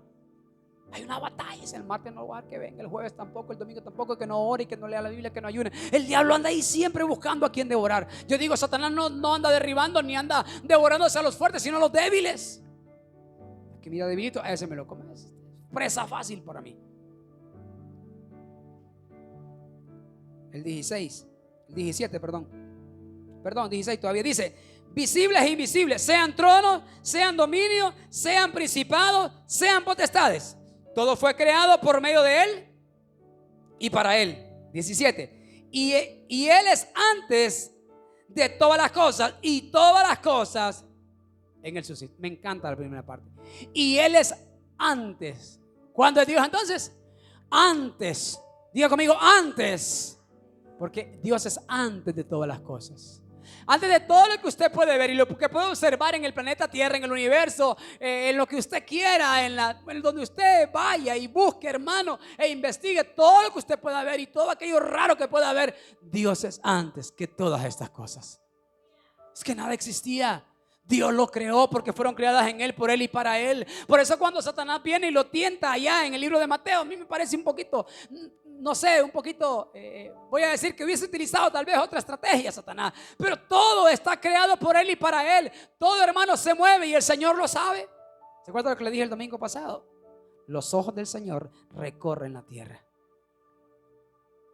Hay una batalla. El martes no va a que venga, el jueves tampoco, el domingo tampoco, que no ore y que no lea la Biblia, que no ayune. El diablo anda ahí siempre buscando a quien devorar. Yo digo, Satanás no anda derribando ni anda devorándose a los fuertes, sino a los débiles. El que mira debilito, a ese me lo come. Es presa fácil para mí. El 17, perdón, 16 todavía dice: visibles e invisibles, sean tronos, sean dominios, sean principados, sean potestades. Todo fue creado por medio de Él y para Él. 17. Y Él es antes de todas las cosas, y todas las cosas en Él subsisten. Me encanta la primera parte. Y Él es antes. ¿Cuándo es Dios entonces? Antes. Diga conmigo, antes. Porque Dios es antes de todas las cosas. Antes de todo lo que usted puede ver y lo que puede observar en el planeta Tierra, en el universo, en lo que usted quiera, en donde usted vaya y busque, hermano, e investigue todo lo que usted pueda ver y todo aquello raro que pueda ver, Dios es antes que todas estas cosas. Es que nada existía. Dios lo creó porque fueron creadas en Él, por Él y para Él. Por eso cuando Satanás viene y lo tienta allá en el libro de Mateo, a mí me parece un poquito, no sé, voy a decir que hubiese utilizado tal vez otra estrategia, Satanás. Pero todo está creado por Él y para Él. Todo, hermano, se mueve y el Señor lo sabe. ¿Se acuerdan lo que le dije el domingo pasado? Los ojos del Señor recorren la tierra.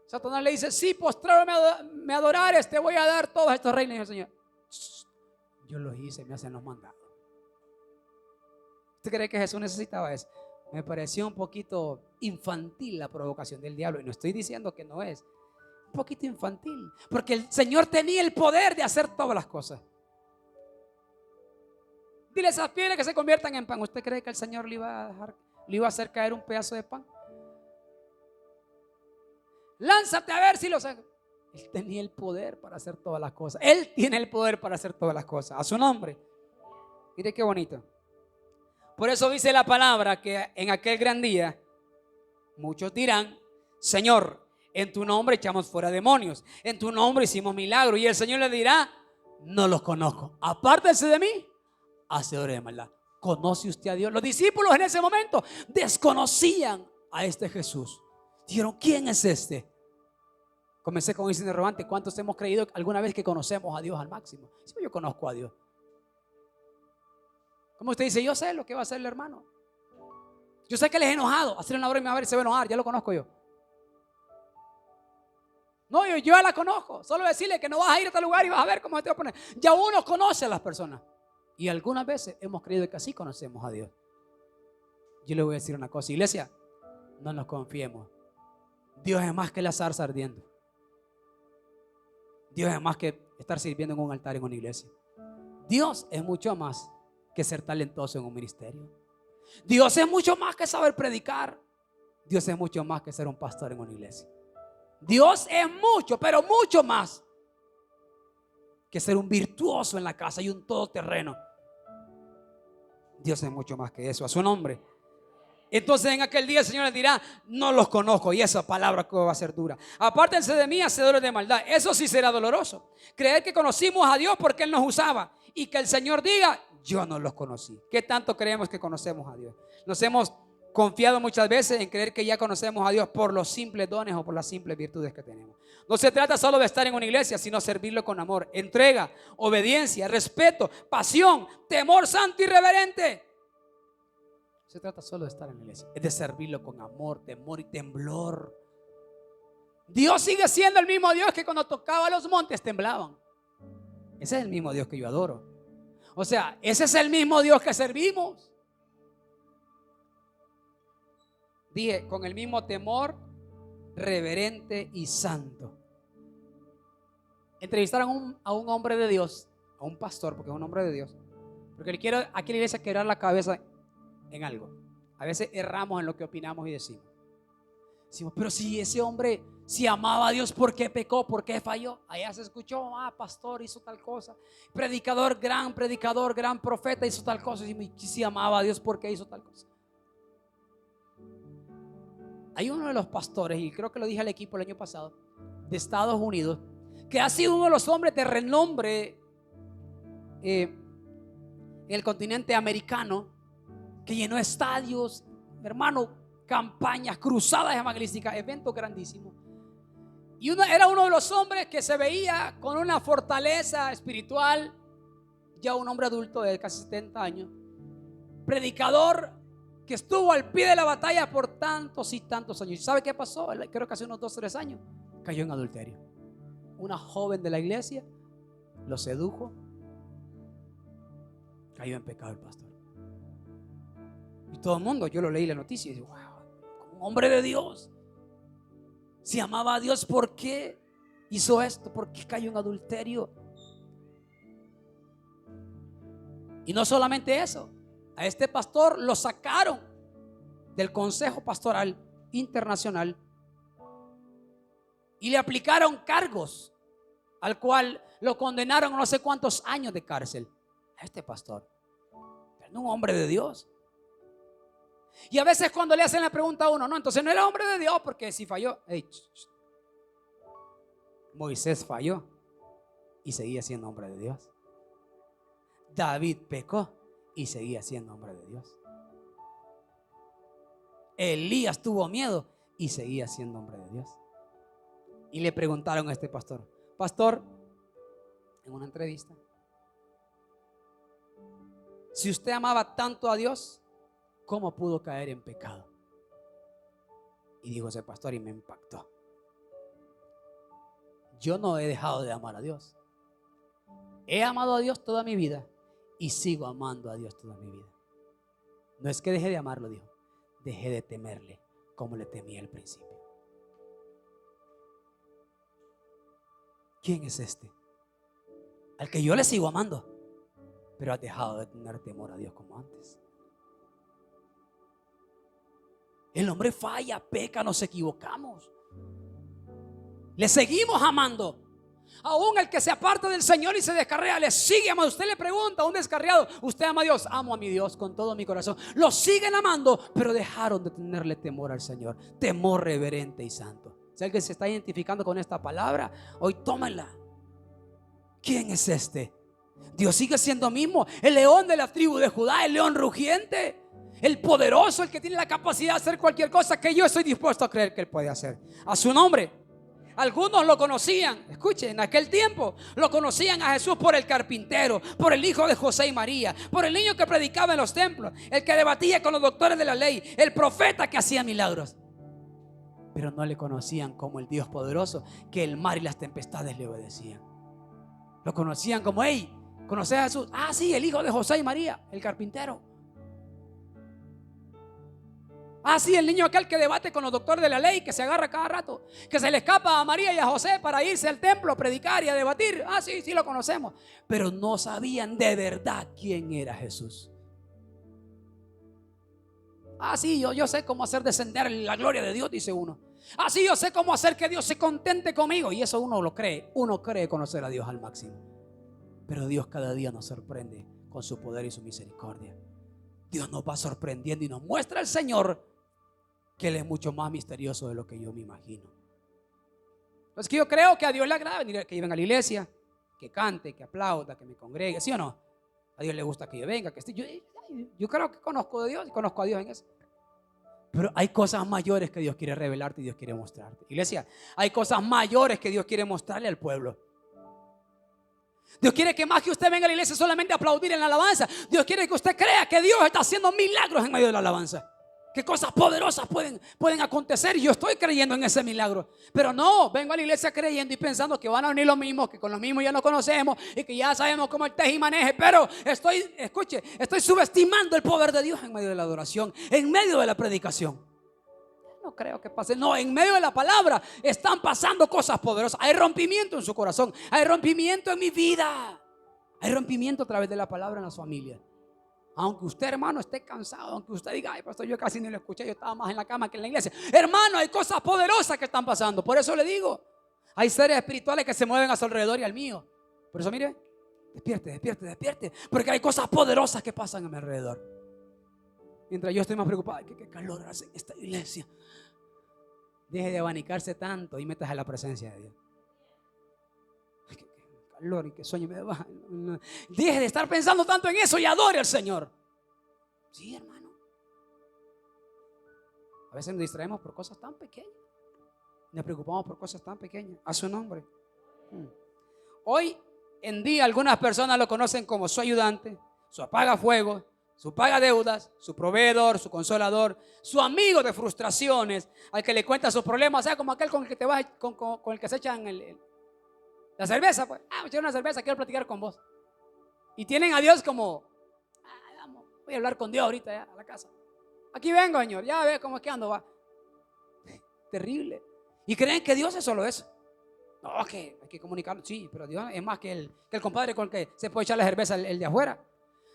Satanás le dice: sí, postrado me adorares, te voy a dar todos estos reinos. Y el Señor: yo los hice, me hacen los mandados. ¿Usted cree que Jesús necesitaba eso? Me pareció un poquito infantil la provocación del diablo. Y no estoy diciendo que no es. Un poquito infantil. Porque el Señor tenía el poder de hacer todas las cosas. Dile a esas piedras que se conviertan en pan. ¿Usted cree que el Señor le iba a hacer caer un pedazo de pan? Lánzate a ver si lo saca. Él tenía el poder para hacer todas las cosas. Él tiene el poder para hacer todas las cosas. A su nombre. Mire qué bonito. Por eso dice la palabra que en aquel gran día muchos dirán: Señor, en tu nombre echamos fuera demonios, en tu nombre hicimos milagros. Y el Señor le dirá: no los conozco, apártense de mí, hacedores de maldad. ¿Conoce usted a Dios? Los discípulos en ese momento desconocían a este Jesús. Dijeron: ¿quién es este? Comencé con ese interrogante: ¿cuántos hemos creído alguna vez que conocemos a Dios al máximo? Sí, yo conozco a Dios. Como usted dice: yo sé lo que va a hacer el hermano. Yo sé que él es enojado. Hacerle una broma y a ver, se va a enojar. Ya lo conozco yo. No, yo ya la conozco. Solo decirle que no vas a ir a tal lugar y vas a ver cómo se te va a poner. Ya uno conoce a las personas. Y algunas veces hemos creído que así conocemos a Dios. Yo le voy a decir una cosa, iglesia: no nos confiemos. Dios es más que la zarza ardiendo. Dios es más que estar sirviendo en un altar en una iglesia. Dios es mucho más que ser talentoso en un ministerio. Dios es mucho más que saber predicar. Dios es mucho más que ser un pastor en una iglesia. Dios es mucho, pero mucho más que ser un virtuoso en la casa y un todoterreno. Dios es mucho más que eso. A su nombre. Entonces en aquel día el Señor les dirá: no los conozco. Y esa palabra que va a ser dura. Apártense de mí, hacedores de maldad. Eso sí será doloroso. Creer que conocimos a Dios porque Él nos usaba, y que el Señor diga: yo no los conocí. ¿Qué tanto creemos que conocemos a Dios? Nos hemos confiado muchas veces en creer que ya conocemos a Dios por los simples dones o por las simples virtudes que tenemos. No se trata solo de estar en una iglesia, sino servirlo con amor, entrega, obediencia, respeto, pasión, temor santo y reverente. No se trata solo de estar en la iglesia, es de servirlo con amor, temor y temblor. Dios sigue siendo el mismo Dios que cuando tocaba los montes temblaban. Ese es el mismo Dios que yo adoro. O sea, ese es el mismo Dios que servimos. Dije, con el mismo temor reverente y santo. Entrevistaron a un hombre de Dios, a un pastor, porque es un hombre de Dios, porque le quiero aquí en la iglesia quebrar la cabeza en algo. A veces erramos en lo que opinamos y decimos. Decimos, pero si ese hombre, si amaba a Dios, ¿por qué pecó? ¿Por qué falló? Allá se escuchó, pastor hizo tal cosa, predicador, gran profeta hizo tal cosa. Y si amaba a Dios, ¿por qué hizo tal cosa? Hay uno de los pastores, y creo que lo dije al equipo el año pasado, de Estados Unidos, que ha sido uno de los hombres de renombre en el continente americano, que llenó estadios, hermano, campañas, cruzadas evangelísticas, eventos grandísimos. Y era uno de los hombres que se veía con una fortaleza espiritual, ya un hombre adulto de casi 70 años, predicador que estuvo al pie de la batalla por tantos y tantos años. ¿Y sabe qué pasó? Creo que hace unos 2 o 3 años cayó en adulterio. Una joven de la iglesia lo sedujo, cayó en pecado el pastor. Y todo el mundo, yo lo leí la noticia y digo, wow, un hombre de Dios, si amaba a Dios, ¿por qué hizo esto? ¿Por qué cayó en adulterio? Y no solamente eso, a este pastor lo sacaron del Consejo Pastoral Internacional y le aplicaron cargos, al cual lo condenaron a no sé cuántos años de cárcel. A este pastor, pero no un hombre de Dios. Y a veces cuando le hacen la pregunta a uno, no, entonces no era hombre de Dios, porque si falló. Moisés falló y seguía siendo hombre de Dios. David pecó y seguía siendo hombre de Dios. Elías tuvo miedo y seguía siendo hombre de Dios. Y le preguntaron a este pastor, en una entrevista, si usted amaba tanto a Dios, ¿cómo pudo caer en pecado? Y dijo ese pastor, y me impactó: yo no he dejado de amar a Dios. He amado a Dios toda mi vida y sigo amando a Dios toda mi vida. No es que dejé de amarlo, dijo, dejé de temerle como le temía al principio. ¿Quién es este? Al que yo le sigo amando, pero ha dejado de tener temor a Dios como antes. El hombre falla, peca, nos equivocamos. Le seguimos amando. Aún el que se aparta del Señor y se descarría, le sigue amando. Usted le pregunta a un descarriado, ¿usted ama a Dios? Amo a mi Dios con todo mi corazón. Lo siguen amando, pero dejaron de tenerle temor al Señor. Temor reverente y santo. Si alguien se está identificando con esta palabra, hoy tómala. ¿Quién es este? Dios sigue siendo mismo, el león de la tribu de Judá, el león rugiente, el poderoso, el que tiene la capacidad de hacer cualquier cosa que yo estoy dispuesto a creer que Él puede hacer. A su nombre. Algunos lo conocían, escuchen, en aquel tiempo lo conocían a Jesús por el carpintero, por el hijo de José y María, por el niño que predicaba en los templos, el que debatía con los doctores de la ley, el profeta que hacía milagros. Pero no le conocían como el Dios poderoso, que el mar y las tempestades le obedecían. Lo conocían como, hey, ¿conoces a Jesús? Ah, sí, el hijo de José y María, el carpintero. Ah, sí, el niño aquel que debate con los doctores de la ley, que se agarra cada rato, que se le escapa a María y a José para irse al templo a predicar y a debatir. Ah, sí, sí lo conocemos. Pero no sabían de verdad quién era Jesús. Ah, sí, yo sé cómo hacer descender la gloria de Dios, dice uno. Ah, sí, yo sé cómo hacer que Dios se contente conmigo. Y eso uno lo cree. Uno cree conocer a Dios al máximo. Pero Dios cada día nos sorprende con su poder y su misericordia. Dios nos va sorprendiendo y nos muestra al Señor que Él es mucho más misterioso de lo que yo me imagino. Es que yo creo que a Dios le agrada venir, que yo venga a la iglesia, que cante, que aplauda, que me congregue, ¿sí o no? A Dios le gusta que yo venga, que esté. Yo creo que conozco a Dios y conozco a Dios en eso. Pero hay cosas mayores que Dios quiere revelarte y Dios quiere mostrarte. Iglesia, hay cosas mayores que Dios quiere mostrarle al pueblo. Dios quiere que más que usted venga a la iglesia solamente a aplaudir en la alabanza. Dios quiere que usted crea que Dios está haciendo milagros en medio de la alabanza. Que cosas poderosas pueden acontecer. Y yo estoy creyendo en ese milagro. Pero no, vengo a la iglesia creyendo y pensando que van a venir los mismos, que con los mismos ya no conocemos y que ya sabemos cómo el teje y maneje. Pero estoy subestimando el poder de Dios en medio de la adoración, en medio de la predicación. no creo que pase. No, en medio de la palabra están pasando cosas poderosas. Hay rompimiento en su corazón, hay rompimiento en mi vida, hay rompimiento a través de la palabra en las familias. Aunque usted, hermano, esté cansado, aunque usted diga, ay, pastor, yo casi ni lo escuché, yo estaba más en la cama que en la iglesia. Hermano, hay cosas poderosas que están pasando. Por eso le digo, hay seres espirituales que se mueven a su alrededor y al mío. Por eso, mire, despierte, porque hay cosas poderosas que pasan a mi alrededor. Mientras yo estoy más preocupado, ¿qué calor hace esta iglesia? Deje de abanicarse tanto y métase a la presencia de Dios. Qué calor y qué sueño me da. Deje de estar pensando tanto en eso y adore al Señor. Sí, hermano. A veces nos distraemos por cosas tan pequeñas. Nos preocupamos por cosas tan pequeñas. A su nombre. Hoy en día algunas personas lo conocen como su ayudante, su apagafuegos, su paga deudas, su proveedor, su consolador, su amigo de frustraciones, al que le cuenta sus problemas, o sea, como aquel con el que te vas, con el que se echan la cerveza, pues, me echaron una cerveza, quiero platicar con vos. Y tienen a Dios como, vamos, voy a hablar con Dios ahorita ya, a la casa. Aquí vengo, Señor, ya ve cómo es que ando, va. Terrible. Y creen que Dios es solo eso. No, que hay que comunicarlo, sí, pero Dios es más que el compadre con el que se puede echar la cerveza, el de afuera.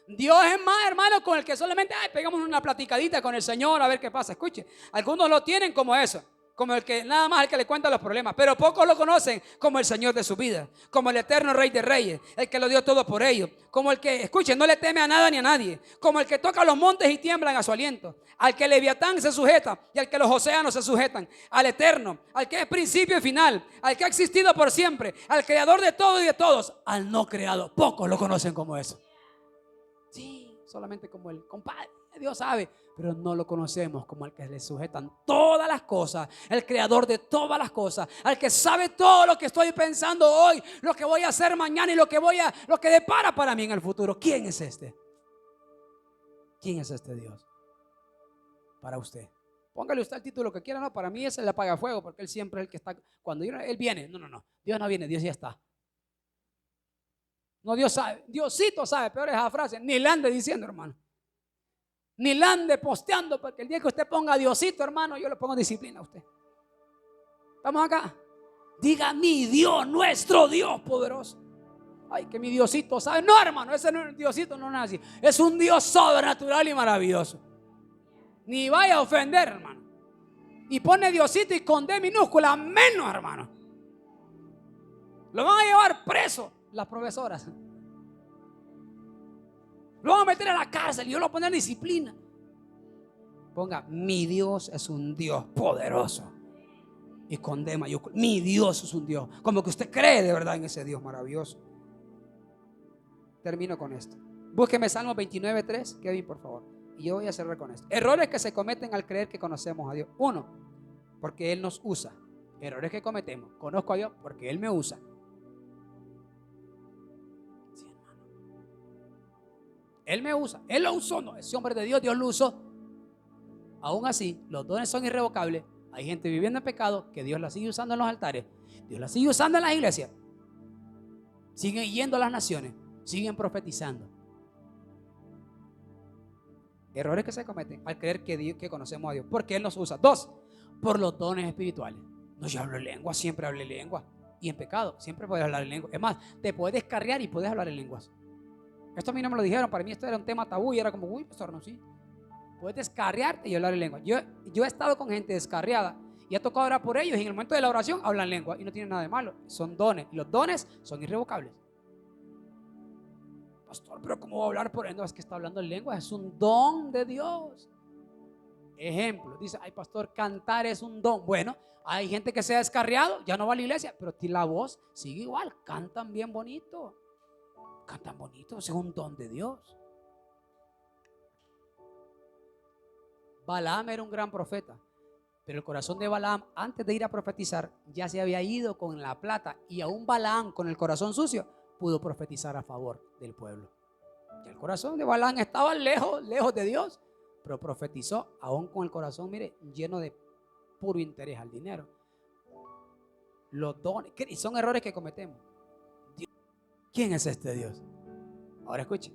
Dios es más, hermano, con el que solamente pegamos una platicadita con el Señor a ver qué pasa. Escuche, algunos lo tienen como eso, como el que nada más el que le cuenta los problemas, pero pocos lo conocen como el Señor de su vida, como el eterno Rey de Reyes, el que lo dio todo por ellos, como el que, escuche, no le teme a nada ni a nadie, como el que toca los montes y tiemblan a su aliento, al que Leviatán se sujeta y al que los océanos se sujetan, al eterno, al que es principio y final, al que ha existido por siempre, al creador de todo y de todos, al no creado. Pocos lo conocen como eso. Sí, solamente como el compadre, Dios sabe, pero no lo conocemos como el que le sujetan todas las cosas, el creador de todas las cosas, al que sabe todo lo que estoy pensando hoy, lo que voy a hacer mañana y lo que depara para mí en el futuro. ¿Quién es este? ¿Quién es este Dios? Para usted. Póngale usted el título que quiera, no, para mí es el apagafuego, porque Él siempre es el que está, cuando Él viene, no, Dios no viene, Dios ya está. No, Dios sabe, Diosito sabe, peor es esa frase, ni le ande diciendo, hermano. Ni le ande posteando, porque el día que usted ponga Diosito, hermano, yo le pongo disciplina a usted. ¿Estamos acá? Diga mi Dios, nuestro Dios poderoso. Ay, que mi Diosito sabe. No, hermano, ese no es Diosito, no es así. Es un Dios sobrenatural y maravilloso. Ni vaya a ofender, hermano. Y pone Diosito y con D minúscula, menos, hermano. Lo van a llevar preso las profesoras. Lo van a meter a la cárcel y yo lo voy a poner disciplina. Ponga, mi Dios es un Dios poderoso. Y con D mayúscula, mi Dios es un Dios. Como que usted cree de verdad en ese Dios maravilloso. Termino con esto. Búsqueme Salmo 29:3, Kevin, por favor. Y yo voy a cerrar con esto. Errores que se cometen al creer que conocemos a Dios. 1, porque Él nos usa. Errores que cometemos. Conozco a Dios porque Él me usa. Sí, hermano. Él me usa. Él lo usó. No, ese hombre de Dios, Dios lo usó. Aún así, los dones son irrevocables. Hay gente viviendo en pecado que Dios la sigue usando en los altares. Dios la sigue usando en las iglesias. Siguen yendo a las naciones. Siguen profetizando. Errores que se cometen al creer que conocemos a Dios. Porque Él nos usa. 2, por los dones espirituales. No, yo hablo en lengua, siempre hablé en lengua. Y en pecado, siempre puedes hablar en lengua. Es más, te puedes descarriar y puedes hablar en lenguas. Esto a mí no me lo dijeron. Para mí esto era un tema tabú y era como, uy, pastor, no, sí. Puedes descarriarte y hablar en lengua. Yo he estado con gente descarriada y he tocado orar por ellos y en el momento de la oración hablan lengua y no tienen nada de malo. Son dones y los dones son irrevocables. Pastor, pero ¿cómo voy a hablar por él? No, es que está hablando en lengua, es un don de Dios. Ejemplo, dice, ay pastor, cantar es un don. Bueno, hay gente que se ha descarriado, ya no va a la iglesia, pero la voz sigue igual, cantan bien bonito. Cantan bonito, es un don de Dios. Balaam era un gran profeta, pero el corazón de Balaam, antes de ir a profetizar, ya se había ido con la plata. Y aún Balaam, con el corazón sucio, pudo profetizar a favor del pueblo. Y el corazón de Balaam estaba lejos de Dios, pero profetizó aún con el corazón, mire, lleno de puro interés al dinero. Los dones, son errores que cometemos. Dios, ¿quién es este Dios? Ahora escuche.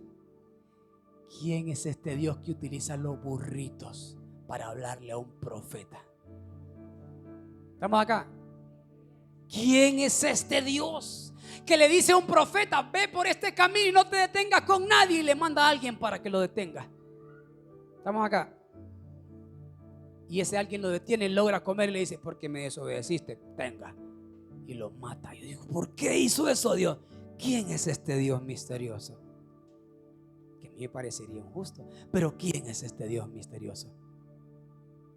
¿Quién es este Dios que utiliza los burritos para hablarle a un profeta? ¿Estamos acá? ¿Quién es este Dios que le dice a un profeta: ve por este camino y no te detengas con nadie, y le manda a alguien para que lo detenga? ¿Estamos acá? Y ese alguien lo detiene, logra comer y le dice: porque me desobedeciste, tenga. Y lo mata. Yo digo: ¿por qué hizo eso Dios? ¿Quién es este Dios misterioso? Que a mí me parecería injusto, pero ¿quién es este Dios misterioso?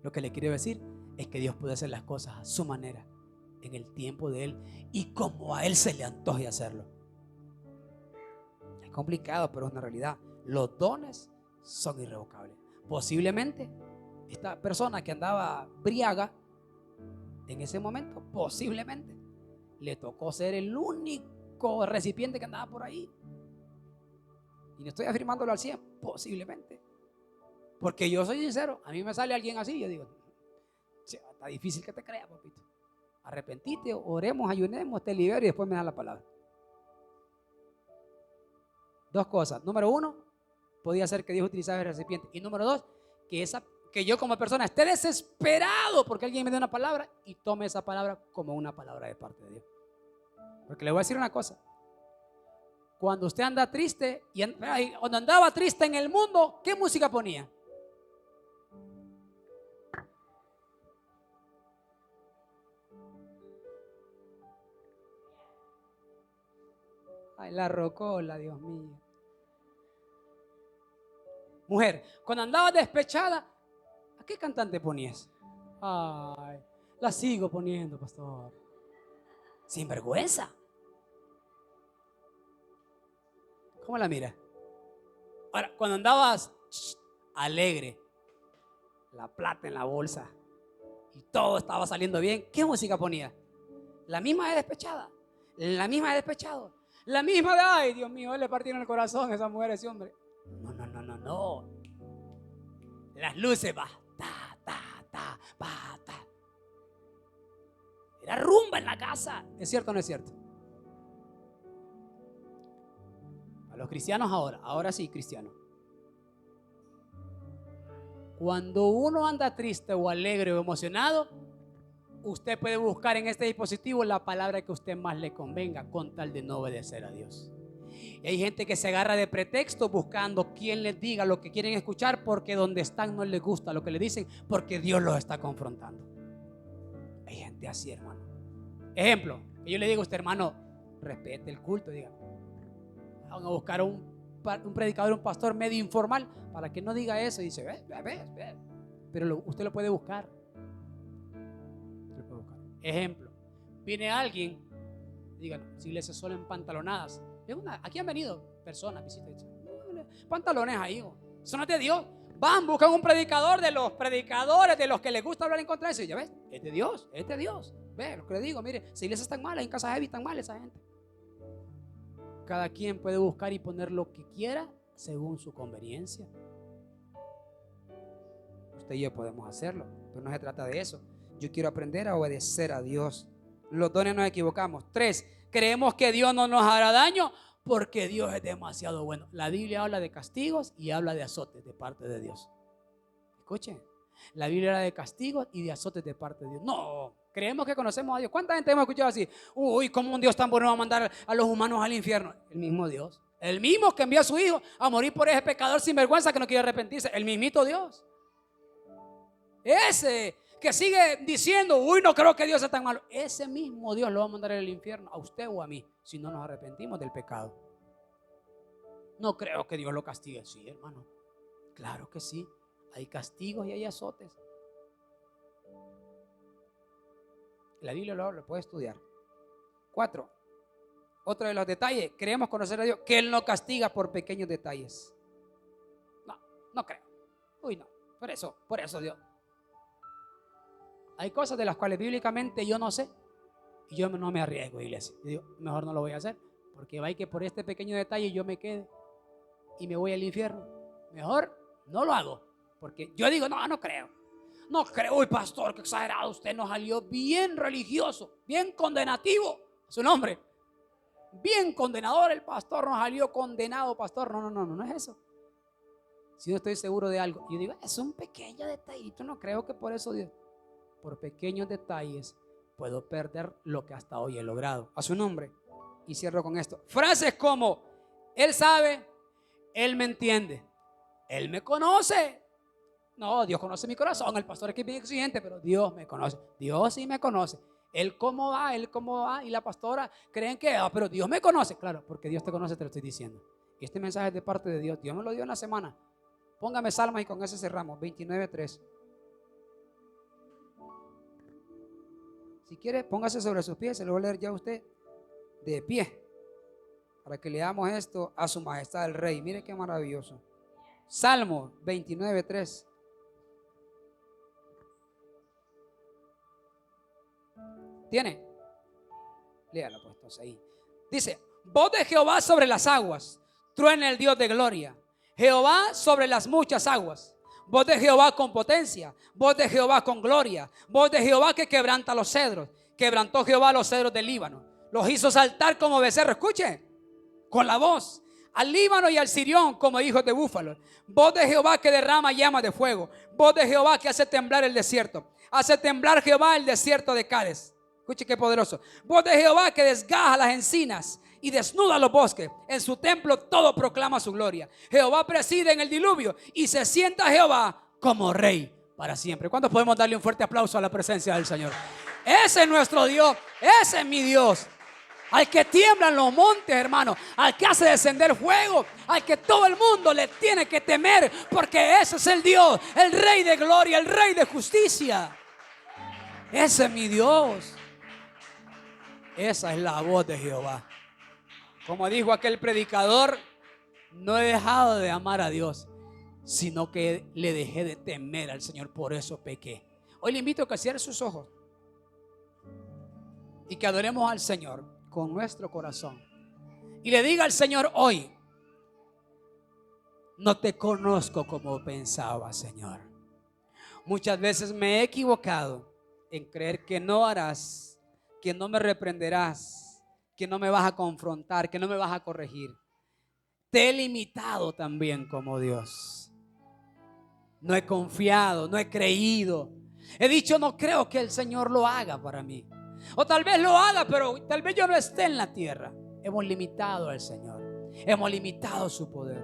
Lo que le quiero decir es que Dios puede hacer las cosas a su manera, en el tiempo de Él y como a Él se le antoje hacerlo. Es complicado, pero es una realidad. Los dones son irrevocables. Posiblemente esta persona que andaba briaga en ese momento, posiblemente le tocó ser el único recipiente que andaba por ahí. Y no estoy afirmándolo al 100, posiblemente. Porque yo soy sincero, a mí me sale alguien así, yo digo: está difícil que te crea, papito. Arrepentite, oremos, ayunemos, te libero y después me da la palabra. Dos cosas. Número uno, podía ser que Dios utilizaba el recipiente. Y número dos, que yo como persona esté desesperado porque alguien me dé una palabra y tome esa palabra como una palabra de parte de Dios. Porque le voy a decir una cosa: cuando usted anda triste, cuando andaba triste en el mundo, ¿qué música ponía? Ay, la rocola, Dios mío. Mujer, cuando andabas despechada, ¿a qué cantante ponías? Ay, la sigo poniendo, pastor. Sin vergüenza. ¿Cómo la mira? Ahora, cuando andabas alegre, la plata en la bolsa y todo estaba saliendo bien, ¿qué música ponía? La misma de despechada, la misma de despechado, la misma de: ay, Dios mío, le partieron el corazón a esa mujer, ese hombre. No, no, no, no, no. Las luces, va, ta, ta, ta, pa, ta. Era rumba en la casa. ¿Es cierto o no es cierto? A los cristianos ahora sí, cristianos. Cuando uno anda triste o alegre o emocionado, usted puede buscar en este dispositivo la palabra que a usted más le convenga, con tal de no obedecer a Dios. Y hay gente que se agarra de pretexto buscando quien les diga lo que quieren escuchar, porque donde están no les gusta lo que le dicen, porque Dios los está confrontando. Hay gente así, hermano. Ejemplo, que yo le digo a usted: hermano, respete el culto, diga. Van a buscar un predicador, un pastor medio informal, para que no diga eso. Y dice: ve. Pero usted lo puede buscar. Ejemplo, viene alguien, digan, si iglesia solo en pantalonadas. Aquí han venido personas, visitas, pantalones ahí, eso no es de Dios. Van, buscan un predicador de los predicadores, de los que les gusta hablar en contra de eso. Y ya ves, es de Dios, es de Dios. Ve, lo que le digo, mire, si iglesias están malas, en casa heavy están mal esa gente. Cada quien puede buscar y poner lo que quiera según su conveniencia. Usted y yo podemos hacerlo, pero no se trata de eso. Yo quiero aprender a obedecer a Dios. Los dones nos equivocamos. 3, creemos que Dios no nos hará daño porque Dios es demasiado bueno. La Biblia habla de castigos y habla de azotes de parte de Dios. Escuchen, la Biblia habla de castigos y de azotes de parte de Dios. No, creemos que conocemos a Dios. ¿Cuánta gente hemos escuchado así? Uy, ¿cómo un Dios tan bueno va a mandar a los humanos al infierno? El mismo Dios. El mismo que envió a su hijo a morir por ese pecador sin vergüenza que no quiere arrepentirse. El mismito Dios. Ese que sigue diciendo: uy, no creo que Dios sea tan malo. Ese mismo Dios lo va a mandar al infierno, a usted o a mí, si no nos arrepentimos del pecado. No creo que Dios lo castigue. Sí, hermano, claro que sí. Hay castigos y hay azotes. La Biblia lo puede estudiar. 4, otro de los detalles: creemos conocer a Dios, que Él no castiga por pequeños detalles. No creo. Uy, no, por eso Dios. Hay cosas de las cuales bíblicamente yo no sé y yo no me arriesgo, iglesia. Yo digo, mejor no lo voy a hacer, porque va a que por este pequeño detalle yo me quede y me voy al infierno. Mejor no lo hago, porque yo digo: no creo. No creo. Uy, pastor, qué exagerado, usted nos salió bien religioso, bien condenativo. Su nombre, bien condenador. El pastor nos salió condenado, pastor. No es eso. Si yo estoy seguro de algo, yo digo: es un pequeño detallito, no creo que por eso Dios. Por pequeños detalles puedo perder lo que hasta hoy he logrado. A su nombre. Y cierro con esto. Frases como: Él sabe, Él me entiende, Él me conoce. No, Dios conoce mi corazón. El pastor es que es bien exigente, pero Dios me conoce. Dios sí me conoce. Él cómo va. Y la pastora creen que, pero Dios me conoce. Claro, porque Dios te conoce, te lo estoy diciendo. Y este mensaje es de parte de Dios. Dios me lo dio en la semana. Póngame Salmos y con ese cerramos. 29:3. Si quiere, póngase sobre sus pies. Se lo voy a leer ya a usted de pie, para que leamos esto a su majestad el rey. Mire qué maravilloso. Salmo 29:3. ¿Tiene? Léalo pues entonces ahí. Dice: voz de Jehová sobre las aguas, truena el Dios de gloria. Jehová sobre las muchas aguas. Voz de Jehová con potencia, voz de Jehová con gloria, voz de Jehová que quebranta los cedros. Quebrantó Jehová los cedros del Líbano, los hizo saltar como becerro. Escuche, con la voz. Al Líbano y al Sirión como hijos de búfalo. Voz de Jehová que derrama llamas de fuego. Voz de Jehová que hace temblar el desierto. Hace temblar Jehová el desierto de Cádiz. Escuche qué poderoso. Voz de Jehová que desgaja las encinas y desnuda los bosques. En su templo todo proclama su gloria. Jehová preside en el diluvio y se sienta Jehová como rey para siempre. ¿Cuántos podemos darle un fuerte aplauso a la presencia del Señor? Ese es nuestro Dios. Ese es mi Dios. Al que tiemblan los montes, hermano. Al que hace descender fuego. Al que todo el mundo le tiene que temer. Porque ese es el Dios. El Rey de gloria. El Rey de justicia. Ese es mi Dios. Esa es la voz de Jehová. Como dijo aquel predicador: no he dejado de amar a Dios, sino que le dejé de temer al Señor. Por eso pequé. Hoy le invito a que cierre sus ojos y que adoremos al Señor con nuestro corazón. Y le diga al Señor hoy: no te conozco como pensaba, Señor. Muchas veces me he equivocado en creer que no harás, que no me reprenderás, que no me vas a confrontar, que no me vas a corregir. Te he limitado también como Dios. No he confiado, no he creído. He dicho: no creo que el Señor lo haga para mí. O tal vez lo haga, pero tal vez yo no esté en la tierra. Hemos limitado al Señor. Hemos limitado su poder.